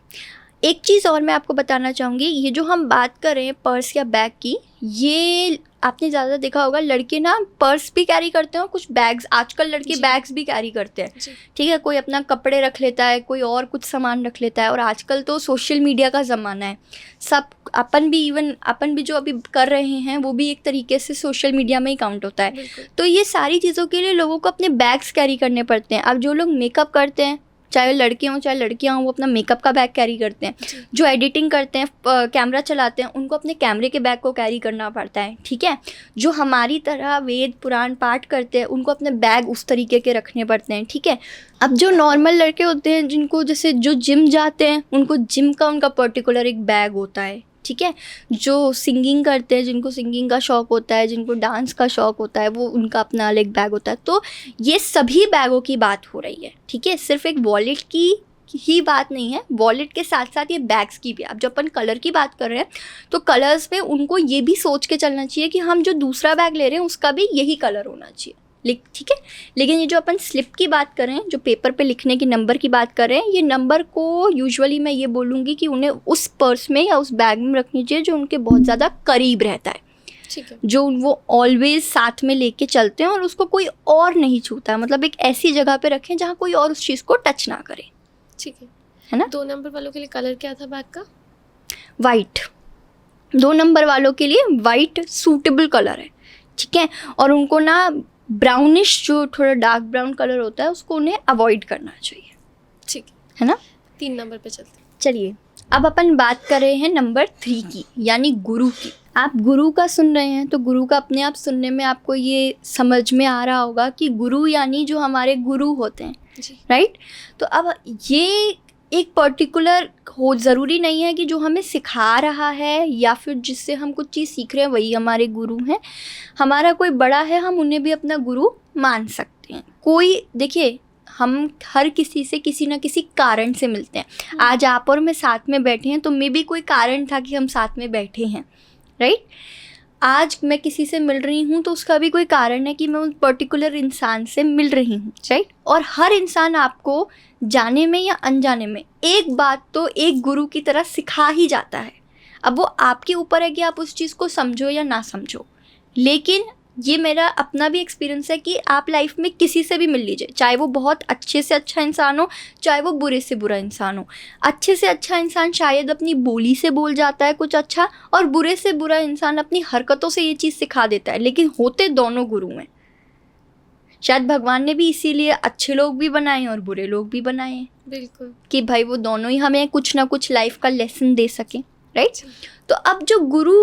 S2: एक चीज़ और मैं आपको बताना चाहूँगी, ये जो हम बात कर रहे हैं पर्स या बैग की, ये आपने ज़्यादा देखा होगा लड़के ना पर्स भी कैरी करते हैं और कुछ बैग्स, आजकल लड़के बैग्स भी कैरी करते हैं, ठीक है। कोई अपना कपड़े रख लेता है, कोई और कुछ सामान रख लेता है। और आजकल तो सोशल मीडिया का ज़माना है, सब अपन भी जो अभी कर रहे हैं वो भी एक तरीके से सोशल मीडिया में ही काउंट होता है। तो ये सारी चीज़ों के लिए लोगों को अपने बैग्स कैरी करने पड़ते हैं। अब जो लोग मेकअप करते हैं, चाहे लड़के हों चाहे लड़कियां हों, वो अपना मेकअप का बैग कैरी करते हैं। जो एडिटिंग करते हैं, कैमरा चलाते हैं, उनको अपने कैमरे के बैग को कैरी करना पड़ता है, ठीक है। जो हमारी तरह वेद पुराण पाठ करते हैं, उनको अपने बैग उस तरीके के रखने पड़ते हैं, ठीक है। अब जो नॉर्मल लड़के होते हैं, जिनको जैसे जो जिम जाते हैं, उनको जिम का उनका पर्टिकुलर एक बैग होता है, ठीक है। जो सिंगिंग करते हैं, जिनको सिंगिंग का शौक़ होता है, जिनको डांस का शौक़ होता है, वो उनका अपना अलग बैग होता है। तो ये सभी बैगों की बात हो रही है, ठीक है। सिर्फ एक वॉलेट की ही बात नहीं है, वॉलेट के साथ साथ ये बैग्स की भी। अब जब अपन कलर की बात कर रहे हैं तो कलर्स में उनको ये भी सोच के चलना चाहिए कि हम जो दूसरा बैग ले रहे हैं उसका भी यही कलर होना चाहिए, ठीक है। लेकिन ये जो अपन स्लिप की बात कर रहे हैं, जो पेपर पे लिखने के नंबर की बात कर रहे हैं, ये नंबर को यूजुअली मैं ये बोलूँगी कि उन्हें उस पर्स में या उस बैग में रखनी चाहिए जो उनके बहुत ज़्यादा करीब रहता है, ठीक है, जो वो ऑलवेज साथ में लेके चलते हैं और उसको कोई और नहीं छूता है। मतलब एक ऐसी जगह पे रखें जहाँ कोई और उस चीज़ को टच ना करे,
S1: ठीक
S2: है ना।
S1: 2 नंबर वालों के लिए कलर क्या था बैग का?
S2: वाइट। 2 नंबर वालों के लिए वाइट सूटेबल कलर है, ठीक है। और उनको ना ब्राउनिश, जो थोड़ा डार्क ब्राउन कलर होता है, उसको उन्हें अवॉइड करना चाहिए,
S1: ठीक
S2: है ना।
S1: 3 नंबर पे चलते हैं।
S2: चलिए अब अपन बात कर रहे हैं नंबर 3 की, यानी गुरु की। आप गुरु का सुन रहे हैं तो गुरु का अपने आप सुनने में आपको ये समझ में आ रहा होगा कि गुरु यानी जो हमारे गुरु होते हैं, राइट। तो अब ये एक पर्टिकुलर हो, ज़रूरी नहीं है कि जो हमें सिखा रहा है या फिर जिससे हम कुछ चीज़ सीख रहे हैं वही हमारे गुरु हैं। हमारा कोई बड़ा है, हम उन्हें भी अपना गुरु मान सकते हैं। कोई, देखिए, हम हर किसी से किसी ना किसी कारण से मिलते हैं। आज आप और मैं साथ में बैठे हैं तो मे भी कोई कारण था कि हम साथ में बैठे हैं, राइट। आज मैं किसी से मिल रही हूँ तो उसका भी कोई कारण है कि मैं उस पर्टिकुलर इंसान से मिल रही हूँ, राइट। और हर इंसान आपको जाने में या अनजाने में एक बात तो एक गुरु की तरह सिखा ही जाता है। अब वो आपके ऊपर है कि आप उस चीज़ को समझो या ना समझो। लेकिन ये मेरा अपना भी एक्सपीरियंस है कि आप लाइफ में किसी से भी मिल लीजिए, चाहे वो बहुत अच्छे से अच्छा इंसान हो, चाहे वो बुरे से बुरा इंसान हो। अच्छे से अच्छा इंसान शायद अपनी बोली से बोल जाता है कुछ अच्छा, और बुरे से बुरा इंसान अपनी हरकतों से ये चीज़ सिखा देता है, लेकिन होते दोनों गुरु हैं। शायद भगवान ने भी इसीलिए अच्छे लोग भी बनाए और बुरे लोग भी बनाए,
S1: बिल्कुल,
S2: कि भाई वो दोनों ही हमें कुछ ना कुछ लाइफ का लेसन दे सकें, राइट। तो अब जो गुरु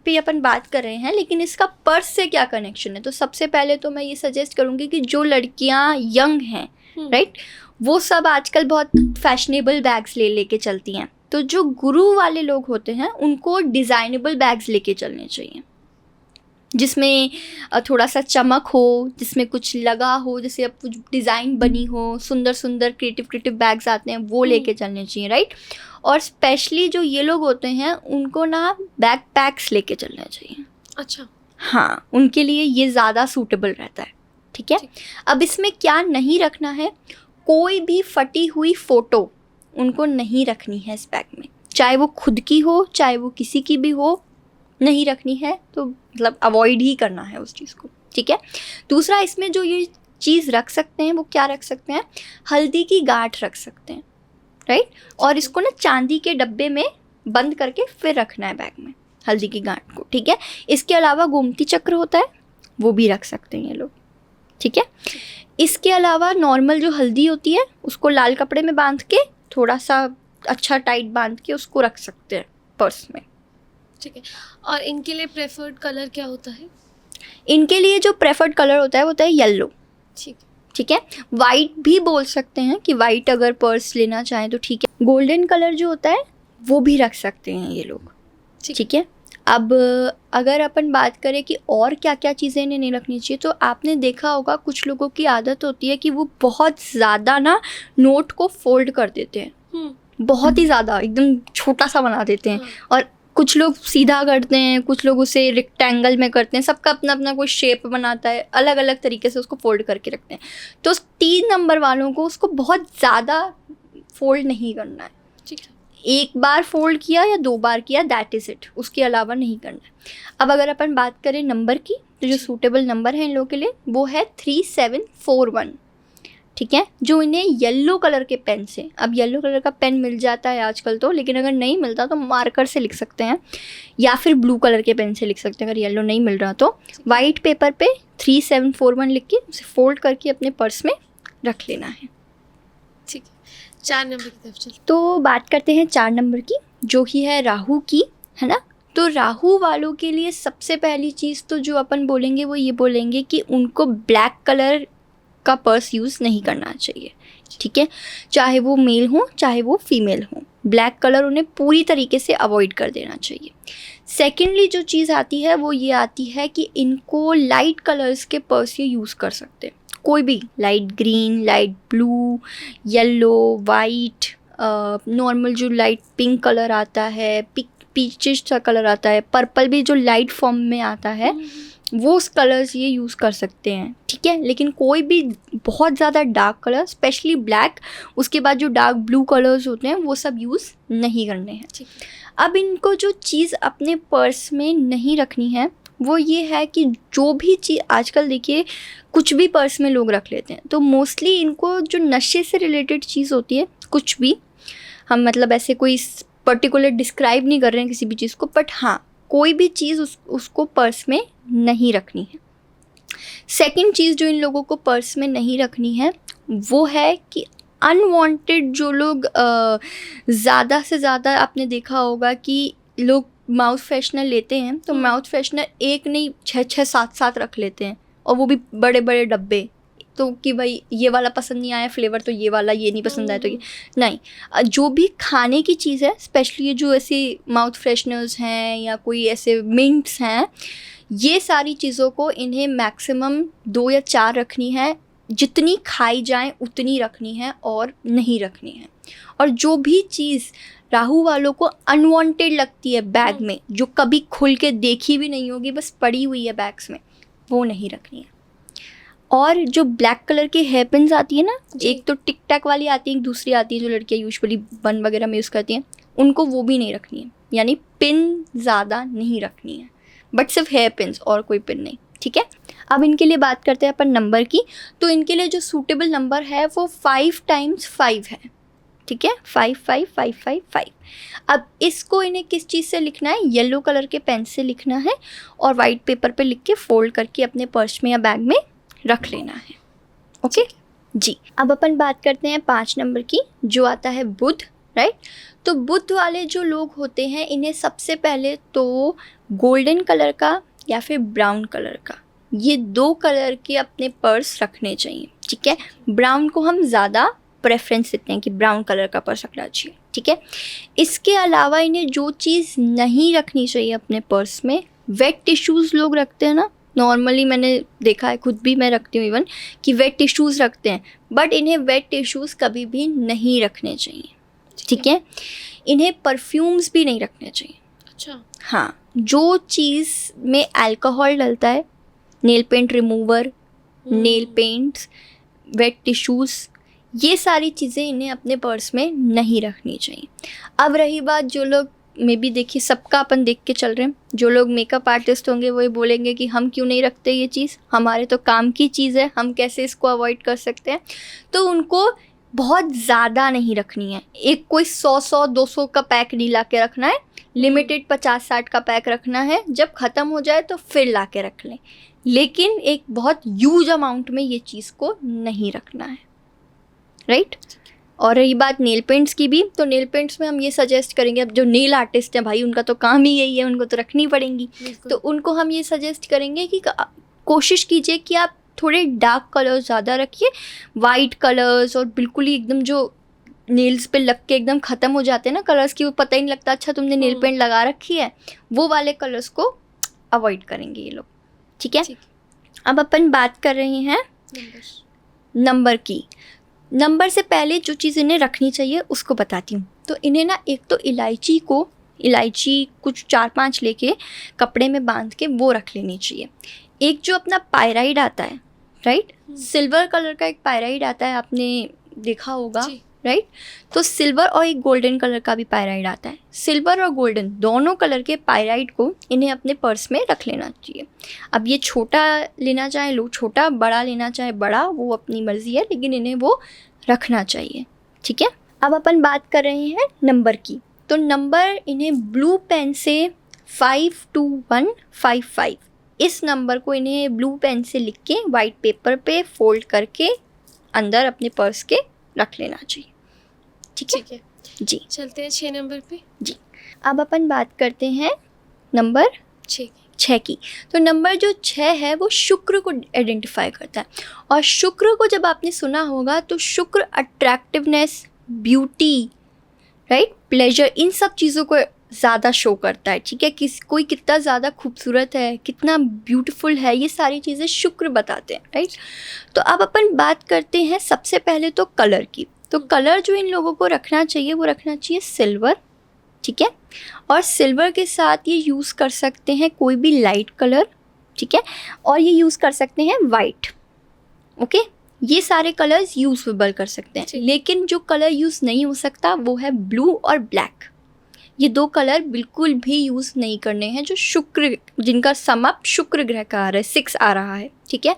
S2: पे अपन बात कर रहे हैं, लेकिन इसका पर्स से क्या कनेक्शन है। तो सबसे पहले तो मैं ये सजेस्ट करूँगी कि जो लड़कियाँ यंग हैं, राइट, वो सब आजकल बहुत फैशनेबल बैग्स लेके चलती हैं। तो जो गुरु वाले लोग होते हैं उनको डिज़ाइनेबल बैग्स लेके चलने चाहिए, जिसमें थोड़ा सा चमक हो, जिसमें कुछ लगा हो, जैसे अब कुछ डिज़ाइन बनी हो, सुंदर सुंदर क्रिएटिव बैग्स आते हैं, वो लेके चलने चाहिए, राइट। और स्पेशली जो ये लोग होते हैं उनको ना बैक पैक्स लेके चलने चाहिए।
S1: अच्छा,
S2: हाँ, उनके लिए ये ज़्यादा सूटेबल रहता है, ठीक है। अब इसमें क्या नहीं रखना है, कोई भी फटी हुई फ़ोटो उनको नहीं रखनी है इस बैग में, चाहे वो खुद की हो चाहे वो किसी की भी हो, नहीं रखनी है। तो मतलब अवॉइड ही करना है उस चीज़ को, ठीक है। दूसरा, इसमें जो ये चीज़ रख सकते हैं वो क्या रख सकते हैं, हल्दी की गांठ रख सकते हैं, राइट। और इसको ना चांदी के डब्बे में बंद करके फिर रखना है बैग में, हल्दी की गांठ को, ठीक है। इसके अलावा गोमती चक्र होता है, वो भी रख सकते हैं ये लोग, ठीक है। इसके अलावा नॉर्मल जो हल्दी होती है उसको लाल कपड़े में बांध के, थोड़ा सा अच्छा टाइट बांध के उसको रख सकते हैं पर्स में,
S1: ठीक है। और इनके लिए प्रेफर्ड कलर क्या होता है?
S2: इनके लिए जो प्रेफर्ड कलर होता है येलो।
S1: ठीक
S2: ठीक है, वाइट भी बोल सकते हैं कि वाइट अगर पर्स लेना चाहें तो ठीक है। गोल्डन कलर जो होता है वो भी रख सकते हैं ये लोग। ठीक है, अब अगर अपन बात करें कि और क्या क्या चीज़ें इन्हें नहीं रखनी चाहिए, तो आपने देखा होगा कुछ लोगों की आदत होती है कि वो बहुत ज़्यादा ना नोट को फोल्ड कर देते हैं, बहुत ही ज़्यादा एकदम छोटा सा बना देते हैं। और कुछ लोग सीधा करते हैं, कुछ लोग उसे रेक्टेंगल में करते हैं, सबका अपना अपना कोई शेप बनाता है, अलग अलग तरीके से उसको फोल्ड करके रखते हैं। तो 3 नंबर वालों को उसको बहुत ज़्यादा फोल्ड नहीं करना है।
S1: ठीक है,
S2: एक बार फोल्ड किया या 2 बार किया, दैट इज़ इट, उसके अलावा नहीं करना है। अब अगर अपन बात करें नंबर की, तो जो सूटेबल नंबर है इन लोगों के लिए वो है 3741। ठीक है, जो इन्हें येलो कलर के पेन से, अब येलो कलर का पेन मिल जाता है आजकल तो, लेकिन अगर नहीं मिलता तो मार्कर से लिख सकते हैं या फिर ब्लू कलर के पेन से लिख सकते हैं। अगर येलो नहीं मिल रहा तो वाइट पेपर पे 3741 लिख के उसे फोल्ड करके अपने पर्स में रख लेना है।
S1: ठीक है, 4 नंबर की तरफ चल।
S2: तो बात करते हैं 4 नंबर की, जो कि है राहु की, है ना। तो राहु वालों के लिए सबसे पहली चीज़ तो जो अपन बोलेंगे वो ये बोलेंगे कि उनको ब्लैक कलर का पर्स यूज़ नहीं करना चाहिए। ठीक है, चाहे वो मेल हो चाहे वो फीमेल हो, ब्लैक कलर उन्हें पूरी तरीके से अवॉइड कर देना चाहिए। सेकेंडली जो चीज़ आती है वो ये आती है कि इनको लाइट कलर्स के पर्स ये यूज़ कर सकते हैं, कोई भी, light green, light blue, yellow, white, normal जो लाइट पिंक कलर आता है, पीचिश सा कलर आता है, पर्पल भी जो लाइट फॉर्म में आता है, वो कलर्स ये यूज़ कर सकते हैं। ठीक है, लेकिन कोई भी बहुत ज़्यादा डार्क कलर, स्पेशली ब्लैक, उसके बाद जो डार्क ब्लू कलर्स होते हैं वो सब यूज़ नहीं करने हैं। अब इनको जो चीज़ अपने पर्स में नहीं रखनी है वो ये है कि जो भी चीज़, आजकल देखिए कुछ भी पर्स में लोग रख लेते हैं, तो मोस्टली इनको जो नशे से रिलेटेड चीज़ होती है, कुछ भी, हम मतलब ऐसे कोई पर्टिकुलर डिस्क्राइब नहीं कर रहे हैं किसी भी चीज़ को, बट हाँ कोई भी चीज़ उसको पर्स में नहीं रखनी है। सेकंड चीज़ जो इन लोगों को पर्स में नहीं रखनी है वो है कि अनवांटेड जो लोग ज़्यादा से ज़्यादा, आपने देखा होगा कि लोग माउथ फ्रेशनर लेते हैं तो माउथ फ्रेशनर एक नहीं 6-6 7-7 रख लेते हैं, और वो भी बड़े बड़े डब्बे, तो कि भाई ये वाला पसंद नहीं आया फ्लेवर तो ये वाला, ये नहीं पसंद आया तो ये नहीं। जो भी खाने की चीज़ है, स्पेशली जो ऐसे माउथ फ्रेशनर्स हैं या कोई ऐसे मिंट्स हैं, ये सारी चीज़ों को इन्हें मैक्सिमम 2 या 4 रखनी है, जितनी खाई जाए उतनी रखनी है और नहीं रखनी है। और जो भी चीज़ राहु वालों को अनवांटेड लगती है बैग में, जो कभी खुल के देखी भी नहीं होगी, बस पड़ी हुई है बैग्स में, वो नहीं रखनी है। और जो ब्लैक कलर की हेयर पिन्स आती है ना, एक तो टिक टैक वाली आती है, एक दूसरी आती है जो लड़कियाँ यूजुअली बन वगैरह में यूज़ करती हैं, उनको वो भी नहीं रखनी है, यानी पिन ज़्यादा नहीं रखनी है, बट सिर्फ हेयर पिन्स और कोई पिन नहीं। ठीक है, अब इनके लिए बात करते हैं अपन नंबर की। तो इनके लिए जो सूटेबल नंबर है वो 5 × 5 है। ठीक है, 5 5 5 5 5। अब इसको इन्हें किस चीज़ से लिखना है, येलो कलर के पेन से लिखना है और वाइट पेपर पे लिख के फोल्ड करके अपने पर्स में या बैग में रख लेना है। ओके जी, अब अपन बात करते हैं 5 नंबर की, जो आता है बुध, राइट। तो बुध वाले जो लोग होते हैं, इन्हें सबसे पहले तो गोल्डन कलर का या फिर ब्राउन कलर का, ये 2 कलर के अपने पर्स रखने चाहिए। ठीक है, ब्राउन को हम ज़्यादा प्रेफरेंस देते हैं कि ब्राउन कलर का पर्स रखना चाहिए। ठीक है, इसके अलावा इन्हें जो चीज़ नहीं रखनी चाहिए अपने पर्स में, वेट टिश्यूज़ लोग रखते हैं ना, नॉर्मली मैंने देखा है, खुद भी मैं रखती हूँ इवन, कि वेट टिश्यूज़ रखते हैं, बट इन्हें वेट टिश्यूज़ कभी भी नहीं रखने चाहिए। ठीक है, इन्हें परफ्यूम्स भी नहीं रखने चाहिए।
S1: अच्छा,
S2: हाँ, जो चीज़ में अल्कोहल डलता है, nail paint remover, nail paints, wet tissues, ये सारी चीज़ें इन्हें अपने पर्स में नहीं रखनी चाहिए। अब रही बात, जो लोग मे बी, देखिए सबका अपन देख के चल रहे हैं, जो लोग मेकअप आर्टिस्ट होंगे वो ये बोलेंगे कि हम क्यों नहीं रखते ये चीज़, हमारे तो काम की चीज़ है, हम कैसे इसको अवॉइड कर सकते हैं। तो उनको बहुत ज़्यादा नहीं रखनी है, एक कोई 100 200 का पैक नहीं ला के रखना है, लिमिटेड 50-60 का पैक रखना है, जब ख़त्म हो जाए तो फिर ला के रख लें, लेकिन एक बहुत ह्यूज अमाउंट में ये चीज़ को नहीं रखना है, राइट। और रही बात नेल पेंट्स की भी, तो नेल पेंट्स में हम ये सजेस्ट करेंगे, अब जो नेल आर्टिस्ट हैं भाई उनका तो काम ही यही है, उनको तो रखनी पड़ेंगी, तो उनको हम ये सजेस्ट करेंगे कि कोशिश कीजिए कि आप थोड़े डार्क कलर्स ज़्यादा रखिए। वाइट कलर्स और बिल्कुल ही एकदम जो नेल्स पे लग के एकदम ख़त्म हो जाते हैं ना कलर्स की, वो पता ही नहीं लगता अच्छा तुमने नेल पेंट लगा रखी है, वो वाले कलर्स को अवॉइड करेंगे ये लोग। ठीक है, अब अपन बात कर रहे हैं नंबर की। नंबर से पहले जो चीज़ इन्हें रखनी चाहिए उसको बताती हूँ। तो इन्हें ना एक तो इलायची कुछ 4-5 लेके कपड़े में बांध के वो रख लेनी चाहिए। एक जो अपना पायराइड आता है, राइट, सिल्वर कलर का एक पायराइड आता है, आपने देखा होगा, राइट। तो सिल्वर और एक गोल्डन कलर का भी पायराइड आता है। सिल्वर और गोल्डन दोनों कलर के पायराइड को इन्हें अपने पर्स में रख लेना चाहिए। अब ये छोटा लेना चाहे लो छोटा, बड़ा लेना चाहे बड़ा, वो अपनी मर्ज़ी है, लेकिन इन्हें वो रखना चाहिए। ठीक है, अब अपन बात कर रहे हैं नंबर की। तो नंबर इन्हें ब्लू पेन से 52155 इस नंबर को इन्हें ब्लू पेन से लिख के वाइट पेपर पे फोल्ड करके अंदर अपने पर्स के रख लेना चाहिए। ठीक है जी,
S1: चलते हैं 6 नंबर पे
S2: जी। अब अपन बात करते हैं नंबर 6 की। तो नंबर जो 6 है वो शुक्र को आइडेंटिफाई करता है, और शुक्र को जब आपने सुना होगा तो शुक्र अट्रैक्टिवनेस, ब्यूटी, राइट, प्लेजर, इन सब चीज़ों को ज़्यादा शो करता है। ठीक है, कोई कितना ज़्यादा खूबसूरत है, कितना ब्यूटीफुल है, ये सारी चीज़ें शुक्र बताते हैं, राइट। तो अब अपन बात करते हैं सबसे पहले तो कलर की। तो कलर जो इन लोगों को रखना चाहिए वो रखना चाहिए सिल्वर। ठीक है, और सिल्वर के साथ ये यूज़ कर सकते हैं कोई भी लाइट कलर। ठीक है, और ये यूज़ कर सकते हैं वाइट। ओके, ये सारे कलर्स यूज़ेबल कर सकते हैं, लेकिन जो कलर यूज़ नहीं हो सकता वो है ब्लू और ब्लैक। ये 2 कलर बिल्कुल भी यूज़ नहीं करने हैं, जो शुक्र, जिनका समअप शुक्र ग्रह का आ रहा है, 6 आ रहा है। ठीक है,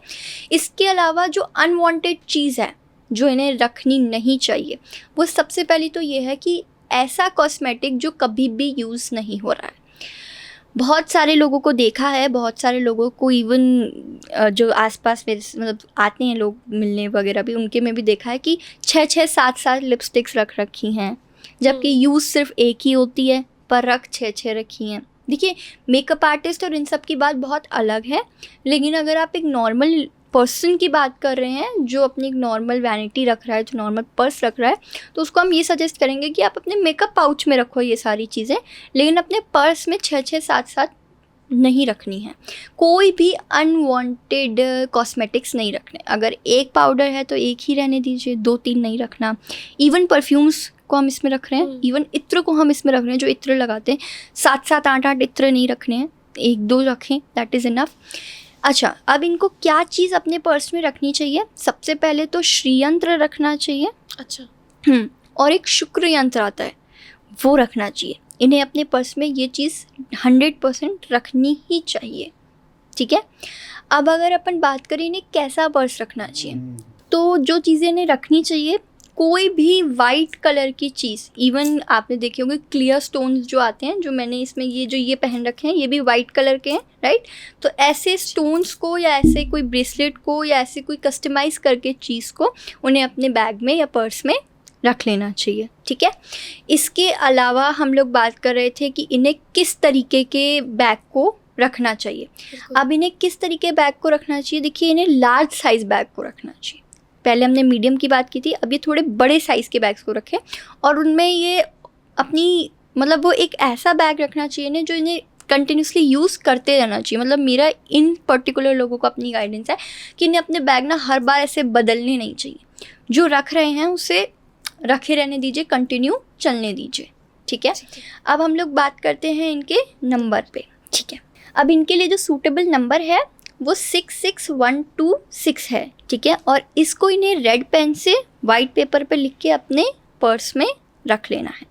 S2: इसके अलावा जो अनवांटेड चीज़ है जो इन्हें रखनी नहीं चाहिए, वो सबसे पहली तो ये है कि ऐसा कॉस्मेटिक जो कभी भी यूज़ नहीं हो रहा है। बहुत सारे लोगों को देखा है, बहुत सारे लोगों को इवन जो आसपास मेरे मतलब आते हैं लोग मिलने वगैरह भी, उनके में भी देखा है कि 6-6 7-7 लिपस्टिक्स रख रखी हैं, जबकि यूज़ सिर्फ एक ही होती है पर रख 6-6 रखी हैं। देखिए, मेकअप आर्टिस्ट और इन सब की बात बहुत अलग है, लेकिन अगर आप एक नॉर्मल पर्सन की बात कर रहे हैं जो अपनी एक नॉर्मल वैनिटी रख रहा है, जो नॉर्मल पर्स रख रहा है, तो उसको हम ये सजेस्ट करेंगे कि आप अपने मेकअप पाउच में रखो ये सारी चीज़ें, लेकिन अपने पर्स में 6-6 7-7 नहीं रखनी है। कोई भी अनवांटेड कॉस्मेटिक्स नहीं रखने। अगर एक पाउडर है तो एक ही रहने दीजिए, 2-3 नहीं रखना। इवन परफ्यूम्स को हम इसमें रख रहे हैं, इवन इत्र को हम इसमें रख रहे हैं, जो इत्र लगाते हैं 7-7 8-8 इत्र नहीं रखने हैं, 1-2 रखें, दैट इज़ इनफ। अच्छा, अब इनको क्या चीज़ अपने पर्स में रखनी चाहिए? सबसे पहले तो श्रीयंत्र रखना चाहिए।
S1: अच्छा।
S2: और एक शुक्र यंत्र आता है, वो रखना चाहिए। इन्हें अपने पर्स में ये चीज़ 100% रखनी ही चाहिए। ठीक है, अब अगर अपन बात करें इन्हें कैसा पर्स रखना चाहिए, तो जो चीज़ें इन्हें रखनी चाहिए, कोई भी वाइट कलर की चीज़, इवन आपने देखे होंगे क्लियर स्टोन्स जो आते हैं, जो मैंने इसमें ये पहन रखे हैं, ये भी वाइट कलर के हैं, राइट। तो ऐसे स्टोन्स को या ऐसे कोई ब्रेसलेट को या ऐसे कोई कस्टमाइज़ करके चीज़ को उन्हें अपने बैग में या पर्स में रख लेना चाहिए। ठीक है, इसके अलावा हम लोग बात कर रहे थे कि इन्हें किस तरीके के बैग को रखना चाहिए। अब इन्हें किस तरीके बैग को रखना चाहिए, देखिए, इन्हें लार्ज साइज़ बैग को रखना चाहिए। पहले हमने मीडियम की बात की थी, अब ये थोड़े बड़े साइज़ के बैग्स को रखें, और उनमें ये अपनी मतलब वो एक ऐसा बैग रखना चाहिए ना जो इन्हें कंटिन्यूसली यूज़ करते रहना चाहिए। मतलब मेरा इन पर्टिकुलर लोगों को अपनी गाइडेंस है कि इन्हें अपने बैग ना हर बार ऐसे बदलने नहीं चाहिए। जो रख रहे हैं उसे रखे रहने दीजिए, कंटिन्यू चलने दीजिए। ठीक है, अब हम लोग बात करते हैं इनके नंबर पे। ठीक है, अब इनके लिए जो सूटेबल नंबर है वो 66126 है। ठीक है, और इसको इन्हें रेड पेन से वाइट पेपर पे लिख के अपने पर्स में रख लेना है।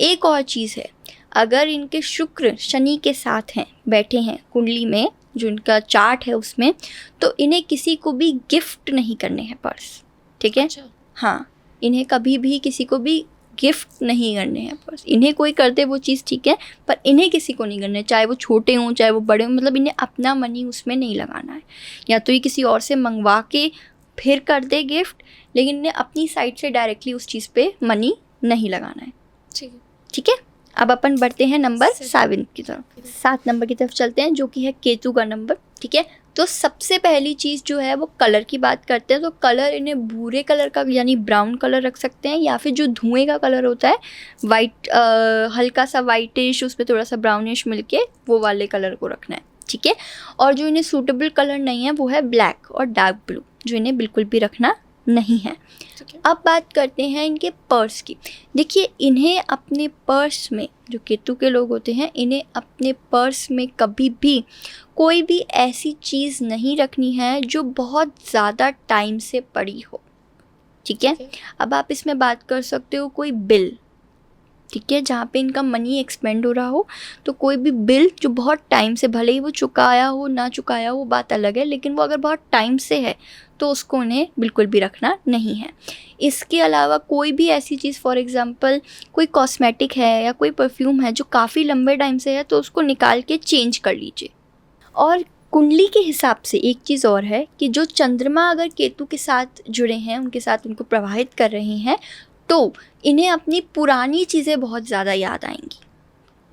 S2: एक और चीज़ है, अगर इनके शुक्र शनि के साथ हैं, बैठे हैं कुंडली में, जो इनका चार्ट है उसमें, तो इन्हें किसी को भी गिफ्ट नहीं करने हैं पर्स। ठीक है,
S1: अच्छा।
S2: हाँ, इन्हें कभी भी किसी को भी गिफ्ट नहीं करने हैं पर्स। इन्हें कोई कर दे वो चीज़ ठीक है, पर इन्हें किसी को नहीं करना है, चाहे वो छोटे हों चाहे वो बड़े हों। मतलब इन्हें अपना मनी उसमें नहीं लगाना है। या तो ये किसी और से मंगवा के फिर कर दे गिफ्ट, लेकिन इन्हें अपनी साइड से डायरेक्टली उस चीज़ पे मनी नहीं लगाना है।
S1: ठीक है।
S2: ठीक है, अब अपन बढ़ते हैं नंबर
S1: 7
S2: 7 की तरफ। 7 नंबर की तरफ चलते हैं, जो कि है केतु का नंबर। ठीक है, तो सबसे पहली चीज़ जो है वो कलर की बात करते हैं। तो कलर इन्हें भूरे कलर का यानी ब्राउन कलर रख सकते हैं, या फिर जो धुएं का कलर होता है वाइट, हल्का सा वाइटिश उसमें थोड़ा सा ब्राउनिश मिलके वो वाले कलर को रखना है। ठीक है, और जो इन्हें सूटेबल कलर नहीं है वो है ब्लैक और डार्क ब्लू, जो इन्हें बिल्कुल भी रखना नहीं है। अब बात करते हैं इनके पर्स की। देखिए, इन्हें अपने पर्स में, जो केतु के लोग होते हैं, इन्हें अपने पर्स में कभी भी कोई भी ऐसी चीज़ नहीं रखनी है जो बहुत ज़्यादा टाइम से पड़ी हो। ठीक है, अब आप इसमें बात कर सकते हो कोई बिल, ठीक है, जहाँ पे इनका मनी एक्सपेंड हो रहा हो। तो कोई भी बिल जो बहुत टाइम से, भले ही वो चुकाया हो ना चुकाया हो वो बात अलग है, लेकिन वो अगर बहुत टाइम से है तो उसको उन्हें बिल्कुल भी रखना नहीं है। इसके अलावा कोई भी ऐसी चीज़, फॉर एग्जांपल कोई कॉस्मेटिक है या कोई परफ्यूम है जो काफ़ी लंबे टाइम से है, तो उसको निकाल के चेंज कर लीजिए। और कुंडली के हिसाब से एक चीज़ और है कि जो चंद्रमा अगर केतु के साथ जुड़े हैं, उनके साथ उनको प्रवाहित कर रहे हैं, तो इन्हें अपनी पुरानी चीज़ें बहुत ज़्यादा याद आएंगी।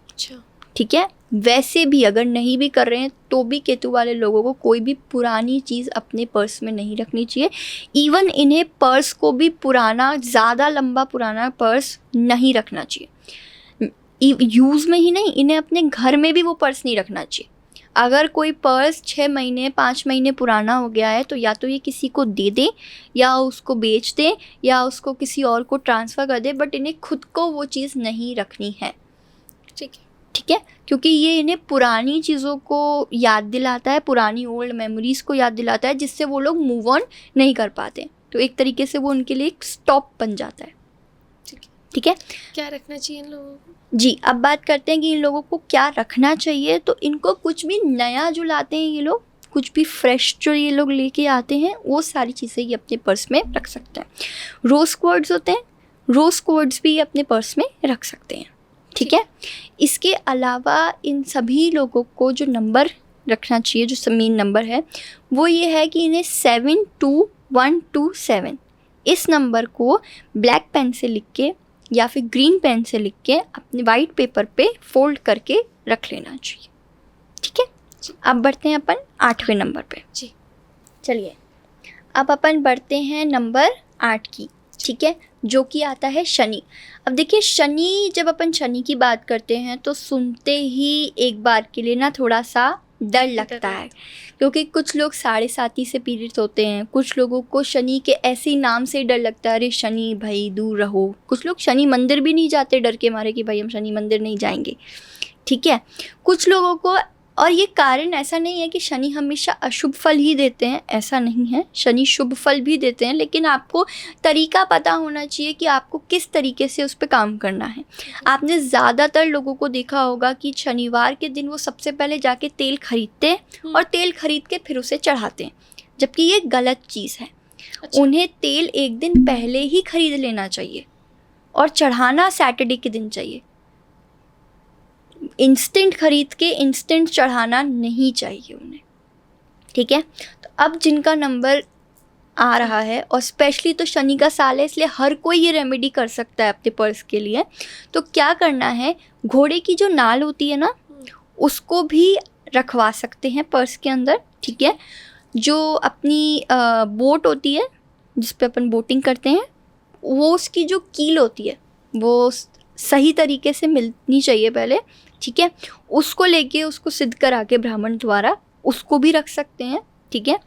S1: अच्छा।
S2: ठीक है, वैसे भी अगर नहीं भी कर रहे हैं तो भी केतु वाले लोगों को कोई भी पुरानी चीज़ अपने पर्स में नहीं रखनी चाहिए। इवन इन्हें पर्स को भी पुराना, ज़्यादा लंबा पुराना पर्स नहीं रखना चाहिए। यूज़ में ही नहीं, इन्हें अपने घर में भी वो पर्स नहीं रखना चाहिए। अगर कोई पर्स 6 महीने 5 महीने पुराना हो गया है तो या तो ये किसी को दे दें, या उसको बेच दें, या उसको किसी और को ट्रांसफ़र कर दें, बट इन्हें खुद को वो चीज़ नहीं रखनी है। ठीक है, क्योंकि ये इन्हें पुरानी चीज़ों को याद दिलाता है, पुरानी ओल्ड मेमोरीज़ को याद दिलाता है, जिससे वो लोग मूव ऑन नहीं कर पाते। तो एक तरीके से वो उनके लिए एक स्टॉप बन जाता है। ठीक है,
S1: क्या रखना चाहिए इन लोगों को?
S2: जी, अब बात करते हैं कि इन लोगों को क्या रखना चाहिए। तो इनको कुछ भी नया जो लाते हैं ये लोग, कुछ भी फ्रेश जो ये लोग लेके आते हैं, वो सारी चीज़ें ये अपने पर्स में रख सकते हैं। रोज़ क्वार्ट्स होते हैं, रोज़ क्वार्ट्स भी अपने पर्स में रख सकते हैं। ठीक है, इसके अलावा इन सभी लोगों को जो नंबर रखना चाहिए, जो मेन नंबर है, वो ये है कि इन्हें 72127 इस नंबर को ब्लैक पेन से लिख के या फिर ग्रीन पेन से लिख के अपने वाइट पेपर पे फोल्ड करके रख लेना चाहिए। ठीक है, अब बढ़ते हैं अपन 8वें नंबर पे।
S1: जी,
S2: चलिए, अब अपन बढ़ते हैं नंबर 8 की। ठीक है, जो कि आता है शनि। अब देखिए, शनि, जब अपन शनि की बात करते हैं तो सुनते ही एक बार के लिए ना थोड़ा सा डर लगता है, क्योंकि कुछ लोग 7.5 से पीड़ित होते हैं। कुछ लोगों को शनि के ऐसे ही नाम से डर लगता है, अरे शनि भाई दूर रहो। कुछ लोग शनि मंदिर भी नहीं जाते डर के मारे कि भाई हम शनि मंदिर नहीं जाएंगे। ठीक है, कुछ लोगों को, और ये कारण ऐसा नहीं है कि शनि हमेशा अशुभ फल ही देते हैं, ऐसा नहीं है, शनि शुभ फल भी देते हैं, लेकिन आपको तरीका पता होना चाहिए कि आपको किस तरीके से उस पर काम करना है। आपने ज़्यादातर लोगों को देखा होगा कि शनिवार के दिन वो सबसे पहले जाके तेल खरीदते हैं और तेल खरीद के फिर उसे चढ़ाते हैं, जबकि ये गलत चीज़ है।
S1: अच्छा।
S2: उन्हें तेल एक दिन पहले ही खरीद लेना चाहिए और चढ़ाना सैटरडे के दिन चाहिए। इंस्टेंट खरीद के इंस्टेंट चढ़ाना नहीं चाहिए उन्हें। ठीक है, तो अब जिनका नंबर आ रहा है, और स्पेशली तो शनि का साल है, इसलिए हर कोई ये रेमेडी कर सकता है अपने पर्स के लिए। तो क्या करना है, घोड़े की जो नाल होती है ना, उसको भी रखवा सकते हैं पर्स के अंदर। ठीक है, जो अपनी बोट होती है जिस पे अपन बोटिंग करते हैं, वो उसकी जो कील होती है वो सही तरीके से मिलनी चाहिए पहले। ठीक है, उसको लेके उसको सिद्ध करा के ब्राह्मण द्वारा उसको भी रख सकते हैं। ठीक है,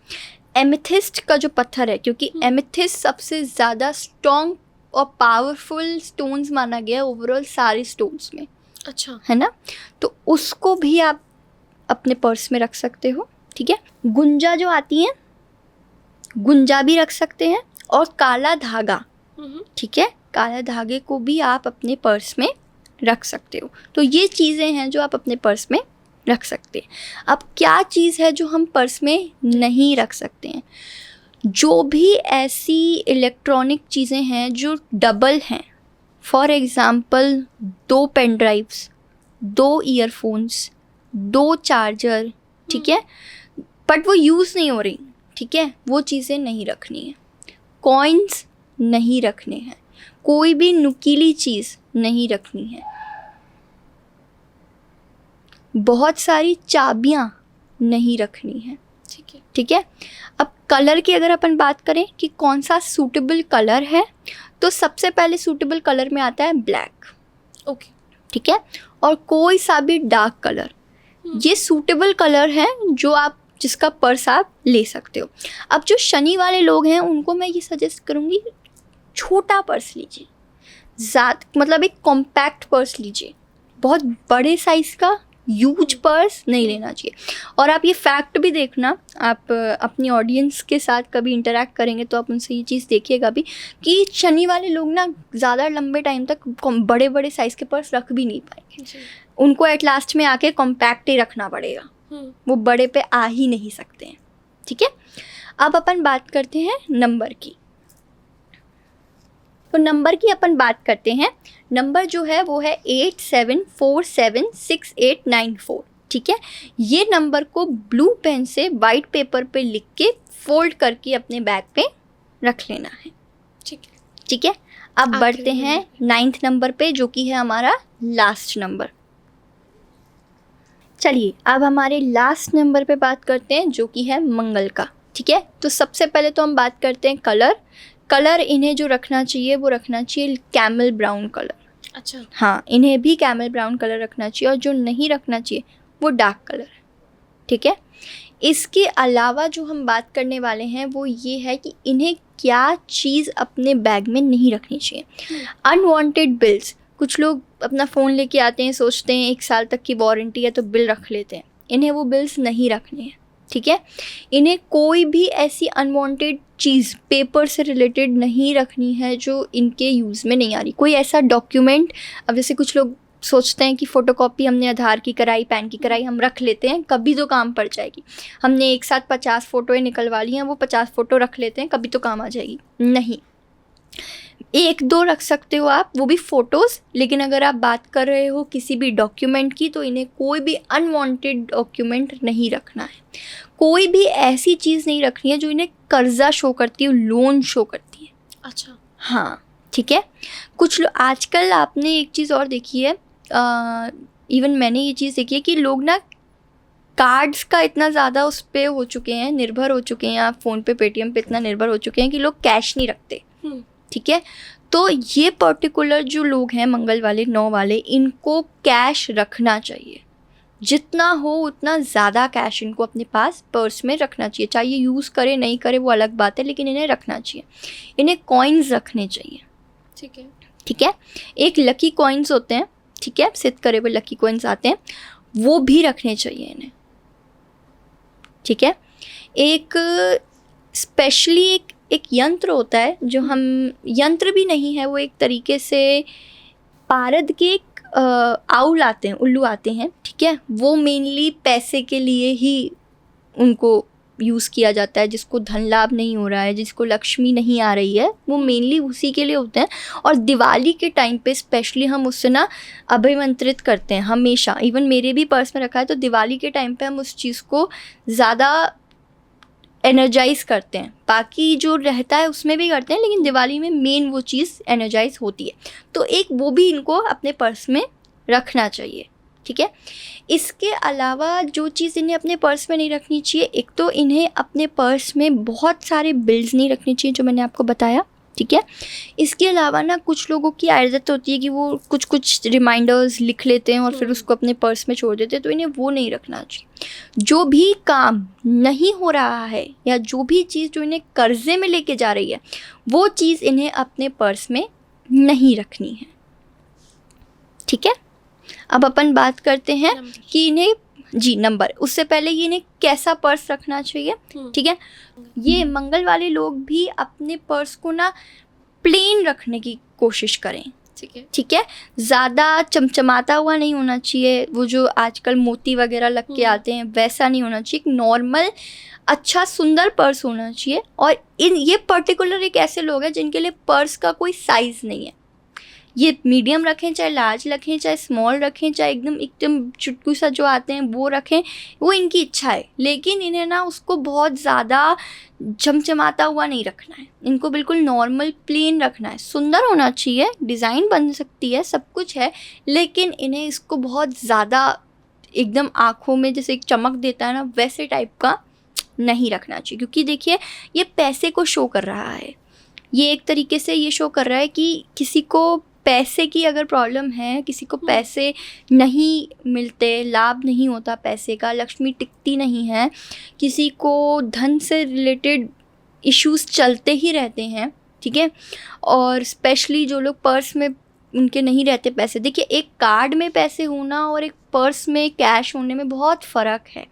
S2: एमेथिस्ट का जो पत्थर है, क्योंकि एमेथिस्ट सबसे ज़्यादा स्ट्रॉन्ग और पावरफुल स्टोन्स माना गया है ओवरऑल सारे स्टोन्स में।
S1: अच्छा,
S2: है ना, तो उसको भी आप अपने पर्स में रख सकते हो। ठीक है, गुंजा जो आती है, गुंजा भी रख सकते हैं, और काला धागा। ठीक है, काला धागे को भी आप अपने पर्स में रख सकते हो। तो ये चीज़ें हैं जो आप अपने पर्स में रख सकते हैं। अब क्या चीज़ है जो हम पर्स में नहीं रख सकते हैं? जो भी ऐसी इलेक्ट्रॉनिक चीज़ें हैं जो डबल हैं, for example 2 pen drives, 2 earphones, 2 charger, ठीक है, बट वो यूज़ नहीं हो रही, ठीक है, वो चीज़ें नहीं रखनी है। कॉइन्स नहीं रखने हैं, कोई भी नुकीली चीज़ नहीं रखनी है, बहुत सारी चाबियाँ नहीं रखनी है।
S1: ठीक है।
S2: ठीक है। अब कलर की अगर अपन बात करें कि कौन सा सूटेबल कलर है, तो सबसे पहले सूटेबल कलर में आता है ब्लैक।
S1: ओके।
S2: ठीक है। और कोई सा भी डार्क कलर, ये सूटेबल कलर है जो आप जिसका पर्स आप ले सकते हो। अब जो शनि वाले लोग हैं उनको मैं ये सजेस्ट करूँगी, छोटा पर्स लीजिए, मतलब एक कॉम्पैक्ट पर्स लीजिए, बहुत बड़े साइज़ का ह्यूज पर्स नहीं लेना चाहिए। और आप ये फैक्ट भी देखना, आप अपनी ऑडियंस के साथ कभी इंटरेक्ट करेंगे तो आप उनसे ये चीज़ देखिएगा भी कि शनि वाले लोग ना ज़्यादा लंबे टाइम तक बड़े बड़े साइज़ के पर्स रख भी नहीं पाएंगे, उनको एट लास्ट में आके कॉम्पैक्ट ही रखना पड़ेगा, वो बड़े पे आ ही नहीं सकते हैं। ठीक है। अब अपन बात करते हैं नंबर की। तो नंबर की अपन बात करते हैं, नंबर जो है वो है 87476894। ठीक है। ये नंबर को ब्लू पेन से वाइट पेपर पे लिख के फोल्ड करके अपने बैग पे रख लेना है।
S1: ठीक है।
S2: ठीक है। अब बढ़ते हैं 9th नंबर पे, जो कि है हमारा लास्ट नंबर। चलिए अब हमारे लास्ट नंबर पे बात करते हैं, जो कि है मंगल का। ठीक है। तो सबसे पहले तो हम बात करते हैं कलर इन्हें जो रखना चाहिए वो रखना चाहिए कैमल ब्राउन कलर।
S1: अच्छा।
S2: हाँ, इन्हें भी कैमल ब्राउन कलर रखना चाहिए, और जो नहीं रखना चाहिए वो डार्क कलर है। ठीक है। इसके अलावा जो हम बात करने वाले हैं वो ये है कि इन्हें क्या चीज़ अपने बैग में नहीं रखनी चाहिए। अनवांटेड बिल्स, कुछ लोग अपना फ़ोन लेके आते हैं, सोचते हैं 1 साल तक की वारंटी है तो बिल रख लेते हैं, इन्हें वो बिल्स नहीं रखने हैं। ठीक है। इन्हें कोई भी ऐसी अनवांटेड चीज़ पेपर से रिलेटेड नहीं रखनी है जो इनके यूज़ में नहीं आ रही। कोई ऐसा डॉक्यूमेंट, अब जैसे कुछ लोग सोचते हैं कि फ़ोटोकॉपी हमने आधार की कराई, पैन की कराई, हम रख लेते हैं, कभी तो काम पड़ जाएगी। हमने एक साथ 50 फ़ोटोएँ निकलवा ली हैं, वो 50 फ़ोटो रख लेते हैं, कभी तो काम आ जाएगी। नहीं, 1-2 रख सकते हो आप, वो भी फ़ोटोज़। लेकिन अगर आप बात कर रहे हो किसी भी डॉक्यूमेंट की, तो इन्हें कोई भी अनवांटेड डॉक्यूमेंट नहीं रखना है। कोई भी ऐसी चीज़ नहीं रखनी है जो इन्हें कर्जा शो करती है, लोन शो करती है।
S1: अच्छा।
S2: हाँ। ठीक है। कुछ लोग आजकल, आपने एक चीज़ और देखी है, इवन मैंने ये चीज़ देखी है कि लोग ना कार्ड्स का इतना ज़्यादा उस पर हो चुके हैं, निर्भर हो चुके हैं, आप फ़ोन पे, पेटीएम पे इतना निर्भर हो चुके हैं कि लोग कैश नहीं रखते। ठीक है। तो ये पर्टिकुलर जो लोग हैं, मंगल वाले, 9 वाले, इनको कैश रखना चाहिए। जितना हो उतना ज़्यादा कैश इनको अपने पास पर्स में रखना चाहिए। चाहे ये यूज़ करे नहीं करे वो अलग बात है, लेकिन इन्हें रखना चाहिए। इन्हें कॉइन्स रखने चाहिए।
S1: ठीक है।
S2: ठीक है। एक लकी कॉइन्स होते हैं, ठीक है, सिद्ध करे हुए लकी कॉइन्स आते हैं, वो भी रखने चाहिए इन्हें। ठीक है। एक स्पेशली एक यंत्र होता है जो हम, यंत्र भी नहीं है वो, एक तरीके से पारद के एक आउल आते हैं, उल्लू आते हैं। ठीक है। वो मेनली पैसे के लिए ही उनको यूज़ किया जाता है, जिसको धन लाभ नहीं हो रहा है, जिसको लक्ष्मी नहीं आ रही है, वो मेनली उसी के लिए होते हैं। और दिवाली के टाइम पे स्पेशली हम उससे ना अभिमंत्रित करते हैं हमेशा। इवन मेरे भी पर्स में रखा है, तो दिवाली के टाइम पे हम उस चीज़ को ज़्यादा एनर्जाइज करते हैं। बाकी जो रहता है उसमें भी करते हैं, लेकिन दिवाली में मेन वो चीज़ एनर्जाइज होती है। तो एक वो भी इनको अपने पर्स में रखना चाहिए। ठीक है। इसके अलावा जो चीज़ इन्हें अपने पर्स में नहीं रखनी चाहिए, एक तो इन्हें अपने पर्स में बहुत सारे बिल्स नहीं रखने चाहिए, जो मैंने आपको बताया। ठीक है। इसके अलावा ना कुछ लोगों की आदत होती है कि वो कुछ रिमाइंडर्स लिख लेते हैं और फिर उसको अपने पर्स में छोड़ देते हैं, तो इन्हें वो नहीं रखना चाहिए। जो भी काम नहीं हो रहा है या जो भी चीज़ जो इन्हें कर्जे में लेके जा रही है, वो चीज़ इन्हें अपने पर्स में नहीं रखनी है। ठीक है। अब अपन बात करते हैं कि इन्हें, जी नंबर, उससे पहले ये इन्हें कैसा पर्स रखना चाहिए। ठीक है। ये मंगल वाले लोग भी अपने पर्स को ना प्लेन रखने की कोशिश करें।
S1: ठीक है।
S2: ठीक है। ज़्यादा चमचमाता हुआ नहीं होना चाहिए, वो जो आजकल मोती वगैरह लग के आते हैं वैसा नहीं होना चाहिए। एक नॉर्मल अच्छा सुंदर पर्स होना चाहिए। और ये पर्टिकुलर एक ऐसे लोग हैं जिनके लिए पर्स का कोई साइज़ नहीं है। ये मीडियम रखें, चाहे लार्ज रखें, चाहे स्मॉल रखें, चाहे एकदम एकदम चुटकू सा जो आते हैं वो रखें, वो इनकी इच्छा है। लेकिन इन्हें ना उसको बहुत ज़्यादा चमचमाता हुआ नहीं रखना है, इनको बिल्कुल नॉर्मल प्लेन रखना है। सुंदर होना चाहिए, डिज़ाइन बन सकती है, सब कुछ है, लेकिन इन्हें इसको बहुत ज़्यादा एकदम आँखों में जैसे एक चमक देता है ना, वैसे टाइप का नहीं रखना चाहिए। क्योंकि देखिए ये पैसे को शो कर रहा है, ये एक तरीके से ये शो कर रहा है कि किसी को पैसे की अगर प्रॉब्लम है, किसी को पैसे नहीं मिलते, लाभ नहीं होता पैसे का, लक्ष्मी टिकती नहीं है, किसी को धन से रिलेटेड इश्यूज चलते ही रहते हैं, ठीक है। और स्पेशली जो लोग पर्स में उनके नहीं रहते पैसे, देखिए एक कार्ड में पैसे होना और एक पर्स में कैश होने में बहुत फ़र्क है।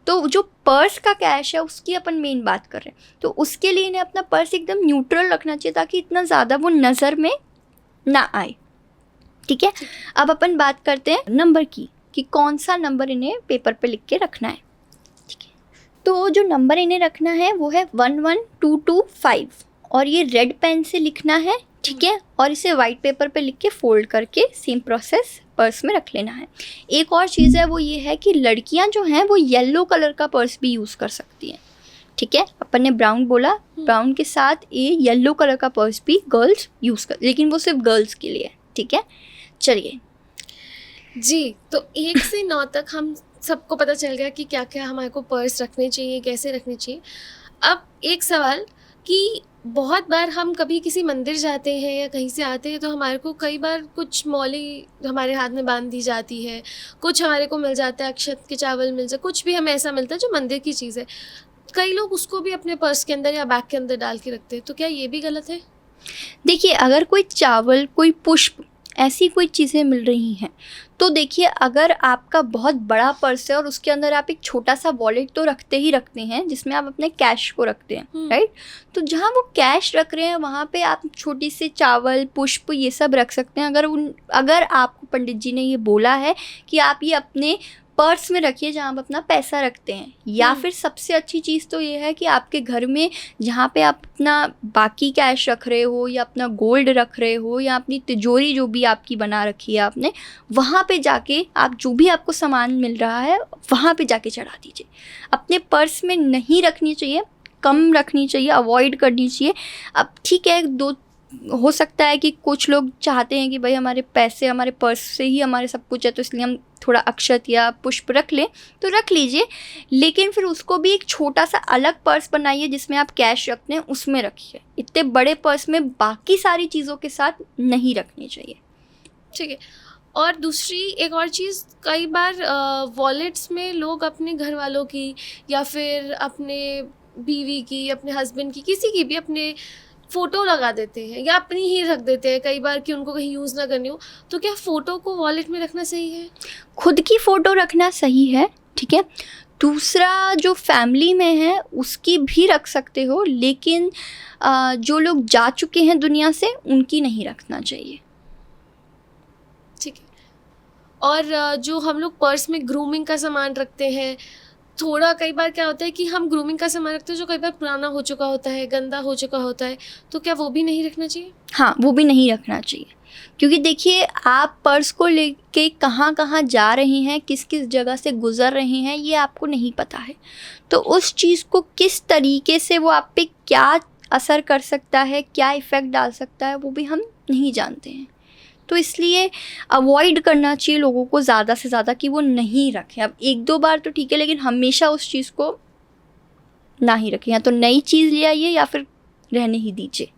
S2: तो जो पर्स का कैश है उसकी अपन मेन बात कर रहे हैं, तो उसके लिए इन्हें अपना पर्स एकदम न्यूट्रल रखना चाहिए ताकि इतना ज़्यादा वो नज़र में ना आए, ठीक है। अब अपन बात करते हैं नंबर की, कि कौन सा नंबर इन्हें पेपर पे लिख के रखना है, ठीक है। तो जो नंबर इन्हें रखना है वो है 11225 और ये रेड पेन से लिखना है, ठीक है। और इसे वाइट पेपर पे लिख के फोल्ड करके सेम प्रोसेस पर्स में रख लेना है। एक और चीज़ है वो ये है कि लड़कियां जो हैं वो येलो कलर का पर्स भी यूज़ कर सकती हैं, ठीक है। अपन ने ब्राउन बोला, ब्राउन के साथ ये येलो कलर का पर्स भी गर्ल्स यूज़ कर, लेकिन वो सिर्फ गर्ल्स के लिए है, ठीक है। चलिए
S1: जी, तो 1 से 9 तक हम सबको पता चल गया कि क्या क्या हमारे को पर्स रखने चाहिए, कैसे रखने चाहिए। अब एक सवाल कि बहुत बार हम कभी किसी मंदिर जाते हैं या कहीं से आते हैं तो हमारे को कई बार कुछ मौली हमारे हाथ में बांध दी जाती है, कुछ हमारे को मिल जाता है, अक्षत के चावल मिल जाए, कुछ भी हमें ऐसा मिलता है जो मंदिर की चीज़ है। कई लोग उसको भी अपने पर्स के अंदर या बैग के अंदर डाल के रखते हैं, तो क्या ये भी गलत है?
S2: देखिए, अगर कोई चावल, कोई पुष्प, ऐसी कोई चीज़ें मिल रही हैं तो देखिए अगर आपका बहुत बड़ा पर्स है और उसके अंदर आप एक छोटा सा वॉलेट तो रखते ही रखते हैं जिसमें आप अपने कैश को रखते हैं, राइट। तो जहाँ वो कैश रख रहे हैं वहाँ पे आप छोटी सी चावल, पुष्प, ये सब रख सकते हैं। अगर आपको पंडित जी ने ये बोला है कि आप ये अपने पर्स में रखिए जहाँ आप अपना पैसा रखते हैं, या फिर सबसे अच्छी चीज़ तो ये है कि आपके घर में जहाँ पे आप अपना बाकी कैश रख रहे हो या अपना गोल्ड रख रहे हो या अपनी तिजोरी जो भी आपकी बना रखी है आपने, वहाँ पे जाके आप जो भी आपको सामान मिल रहा है वहाँ पे जाके चढ़ा दीजिए। अपने पर्स में नहीं रखनी चाहिए, कम रखनी चाहिए, अवॉइड करनी चाहिए। अब ठीक है, दो हो सकता है कि कुछ लोग चाहते हैं कि भाई हमारे पैसे हमारे पर्स से ही हमारे सब कुछ है, तो इसलिए हम थोड़ा अक्षत या पुष्प रख लें, तो रख लीजिए, लेकिन फिर उसको भी एक छोटा सा अलग पर्स बनाइए जिसमें आप कैश रखते हैं, उसमें रखिए। इतने बड़े पर्स में बाकी सारी चीज़ों के साथ नहीं रखनी चाहिए,
S1: ठीक है। और दूसरी एक और चीज़, कई बार वॉलेट्स में लोग अपने घर वालों की या फिर अपने बीवी की, अपने हस्बैंड की, किसी की भी अपने फ़ोटो लगा देते हैं या अपनी ही रख देते हैं कई बार कि उनको कहीं यूज़ ना करनी हो। तो क्या फ़ोटो को वॉलेट में रखना सही है?
S2: खुद की फ़ोटो रखना सही है, ठीक है। दूसरा जो फैमिली में है उसकी भी रख सकते हो, लेकिन जो लोग जा चुके हैं दुनिया से उनकी नहीं रखना चाहिए,
S1: ठीक है। और जो हम लोग पर्स में ग्रूमिंग का सामान रखते हैं, थोड़ा कई बार क्या होता है कि हम ग्रूमिंग का सामान रखते हैं जो कई बार पुराना हो चुका होता है, गंदा हो चुका होता है, तो क्या वो भी नहीं रखना चाहिए?
S2: हाँ, वो भी नहीं रखना चाहिए, क्योंकि देखिए आप पर्स को लेके कहाँ कहाँ जा रहे हैं, किस किस जगह से गुज़र रहे हैं, ये आपको नहीं पता है। तो उस चीज़ को किस तरीके से वो आप पे क्या असर कर सकता है, क्या इफ़ेक्ट डाल सकता है, वो भी हम नहीं जानते हैं। तो इसलिए अवॉइड करना चाहिए लोगों को ज़्यादा से ज़्यादा कि वो नहीं रखें। अब 1-2 बार तो ठीक है, लेकिन हमेशा उस चीज़ को ना ही रखें, या तो नई चीज़ ले आइए या फिर रहने ही दीजिए।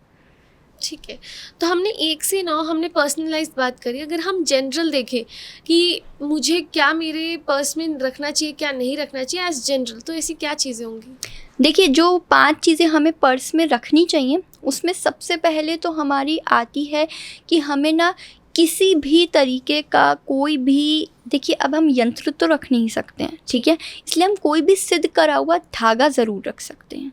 S1: ठीक है, तो हमने 1 से 9 हमने पर्सनलाइज्ड बात करी। अगर हम जनरल देखें कि मुझे क्या मेरे पर्स में रखना चाहिए, क्या नहीं रखना चाहिए एज जनरल, तो ऐसी क्या चीज़ें होंगी?
S2: देखिए, जो 5 चीज़ें हमें पर्स में रखनी चाहिए उसमें सबसे पहले तो हमारी आती है कि हमें ना किसी भी तरीके का कोई भी, देखिए अब हम यंत्र तो रख नहीं सकते हैं, ठीक है, इसलिए हम कोई भी सिद्ध करा हुआ धागा ज़रूर रख सकते हैं,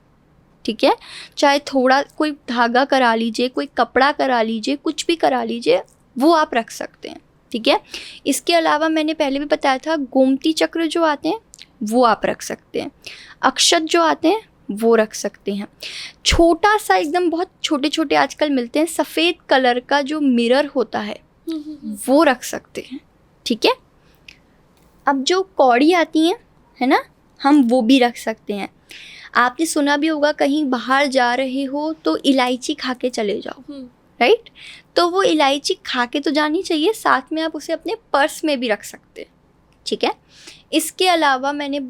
S2: ठीक है। चाहे थोड़ा कोई धागा करा लीजिए, कोई कपड़ा करा लीजिए, कुछ भी करा लीजिए, वो आप रख सकते हैं, ठीक है। इसके अलावा मैंने पहले भी बताया था, गोमती चक्र जो आते हैं वो आप रख सकते हैं, अक्षत जो आते हैं वो रख सकते हैं। छोटा सा एकदम बहुत छोटे छोटे आजकल मिलते हैं सफ़ेद कलर का जो मिरर होता है वो रख सकते हैं, ठीक है। अब जो कौड़ी आती हैं है ना, हम वो भी रख सकते हैं। आपने सुना भी होगा कहीं बाहर जा रहे हो तो इलायची खा के चले जाओ, राइट। तो वो इलायची खा के तो जानी चाहिए, साथ में आप उसे अपने पर्स में भी रख सकते हैं, ठीक है। इसके अलावा मैंने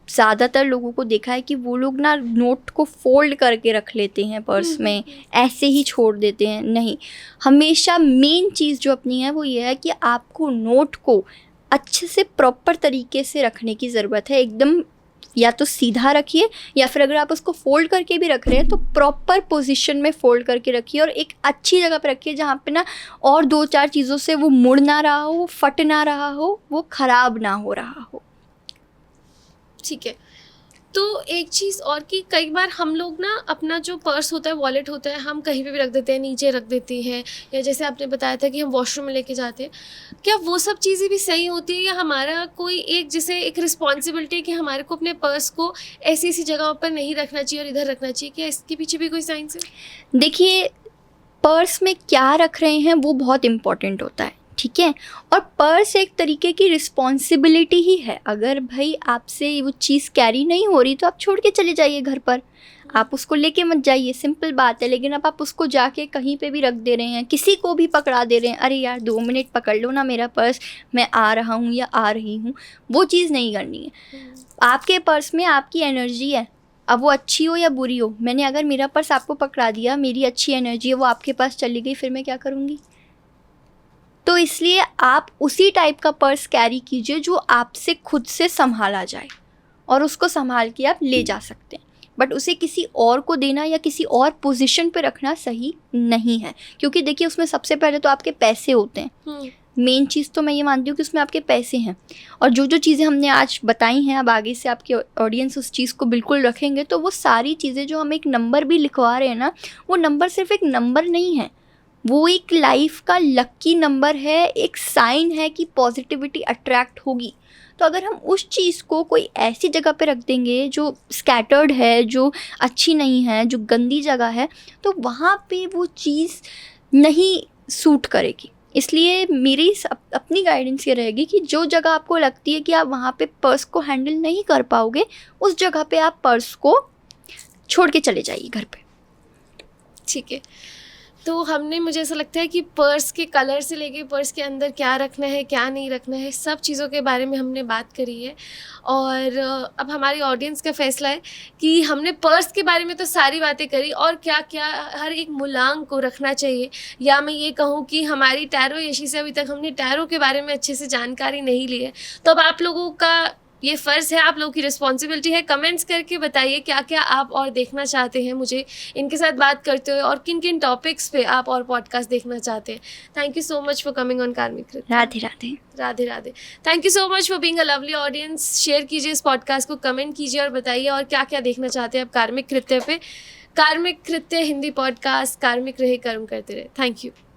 S2: ज़्यादातर लोगों को देखा है कि वो लोग ना नोट को फोल्ड करके रख लेते हैं पर्स में, ऐसे ही छोड़ देते हैं। नहीं, हमेशा मेन चीज़ जो अपनी है वो ये है कि आपको नोट को अच्छे से प्रॉपर तरीके से रखने की ज़रूरत है। एकदम या तो सीधा रखिए, या फिर अगर आप उसको फोल्ड करके भी रख रहे हैं तो प्रॉपर पोजीशन में फोल्ड करके रखिए और एक अच्छी जगह पे रखिए जहाँ पे ना और 2-4 चीज़ों से वो मुड़ ना रहा हो, फट ना रहा हो, वो ख़राब ना हो रहा हो।
S1: ठीक है। तो एक चीज़ और कि कई बार हम लोग ना अपना जो पर्स होता है, वॉलेट होता है, हम कहीं पे भी रख देते हैं, नीचे रख देते हैं, या जैसे आपने बताया था कि हम वॉशरूम में लेके जाते हैं। क्या वो सब चीज़ें भी सही होती है, या हमारा कोई एक जैसे एक रिस्पॉन्सिबिलिटी है कि हमारे को अपने पर्स को ऐसी ऐसी जगहों पर नहीं रखना चाहिए और इधर रखना चाहिए? क्या इसके पीछे भी कोई साइंस है?
S2: देखिए, पर्स में क्या रख रहे हैं वो बहुत इम्पॉर्टेंट होता है, ठीक है। और पर्स एक तरीके की रिस्पॉन्सिबिलिटी ही है। अगर भाई आपसे वो चीज़ कैरी नहीं हो रही तो आप छोड़ के चले जाइए घर पर, आप उसको लेके मत जाइए, सिंपल बात है। लेकिन अब आप उसको जाके कहीं पे भी रख दे रहे हैं, किसी को भी पकड़ा दे रहे हैं, अरे यार 2 मिनट पकड़ लो ना मेरा पर्स, मैं आ रहा हूँ या आ रही हूँ, वो चीज़ नहीं करनी है। आपके पर्स में आपकी एनर्जी है, अब वो अच्छी हो या बुरी हो। मैंने अगर मेरा पर्स आपको पकड़ा दिया, मेरी अच्छी एनर्जी है, वो आपके पास चली गई, फिर मैं क्या करूँगी? तो इसलिए आप उसी टाइप का पर्स कैरी कीजिए जो आपसे खुद से संभाला जाए, और उसको संभाल के आप ले जा सकते हैं। बट उसे किसी और को देना या किसी और पोजीशन पे रखना सही नहीं है, क्योंकि देखिए उसमें सबसे पहले तो आपके पैसे होते हैं। मेन चीज़ तो मैं ये मानती हूँ कि उसमें आपके पैसे हैं, और जो जो चीज़ें हमने आज बताई हैं, अब आगे से आपके ऑडियंस उस चीज़ को बिल्कुल रखेंगे, तो वो सारी चीज़ें जो हम एक नंबर भी लिखवा रहे हैं ना, वो नंबर सिर्फ एक नंबर नहीं है, वो एक लाइफ का लक्की नंबर है, एक साइन है कि पॉजिटिविटी अट्रैक्ट होगी। तो अगर हम उस चीज़ को कोई ऐसी जगह पे रख देंगे जो स्कैटर्ड है, जो अच्छी नहीं है, जो गंदी जगह है, तो वहाँ पे वो चीज़ नहीं सूट करेगी। इसलिए मेरी अपनी गाइडेंस ये रहेगी कि जो जगह आपको लगती है कि आप वहाँ पे पर्स को हैंडल नहीं कर पाओगे, उस जगह पे आप पर्स को छोड़ के चले जाइए घर पे।
S1: ठीक है। तो हमने, मुझे ऐसा लगता है कि पर्स के कलर से लेके पर्स के अंदर क्या रखना है, क्या नहीं रखना है, सब चीज़ों के बारे में हमने बात करी है। और अब हमारी ऑडियंस का फैसला है कि हमने पर्स के बारे में तो सारी बातें करी, और क्या क्या हर एक मूलांक को रखना चाहिए, या मैं ये कहूँ कि हमारी टैरो यशी से अभी तक हमने टैरो के बारे में अच्छे से जानकारी नहीं ली है। तो अब आप लोगों का ये फ़र्ज़ है, आप लोगों की रिस्पॉन्सिबिलिटी है, कमेंट्स करके बताइए क्या क्या आप और देखना चाहते हैं मुझे इनके साथ बात करते हुए, और किन किन टॉपिक्स पे आप और पॉडकास्ट देखना चाहते हैं। Thank you so much for coming on कार्मिक कृत्य।
S2: Radhe Radhe.
S1: Radhe Radhe. Thank you so much for being a lovely audience. Share कीजिए इस पॉडकास्ट को, कमेंट कीजिए और बताइए और क्या क्या देखना चाहते हैं आप कार्मिक कृत्य पे। कार्मिक कृत्य हिंदी पॉडकास्ट, कार्मिक रहे कर्म करते रहे। Thank you.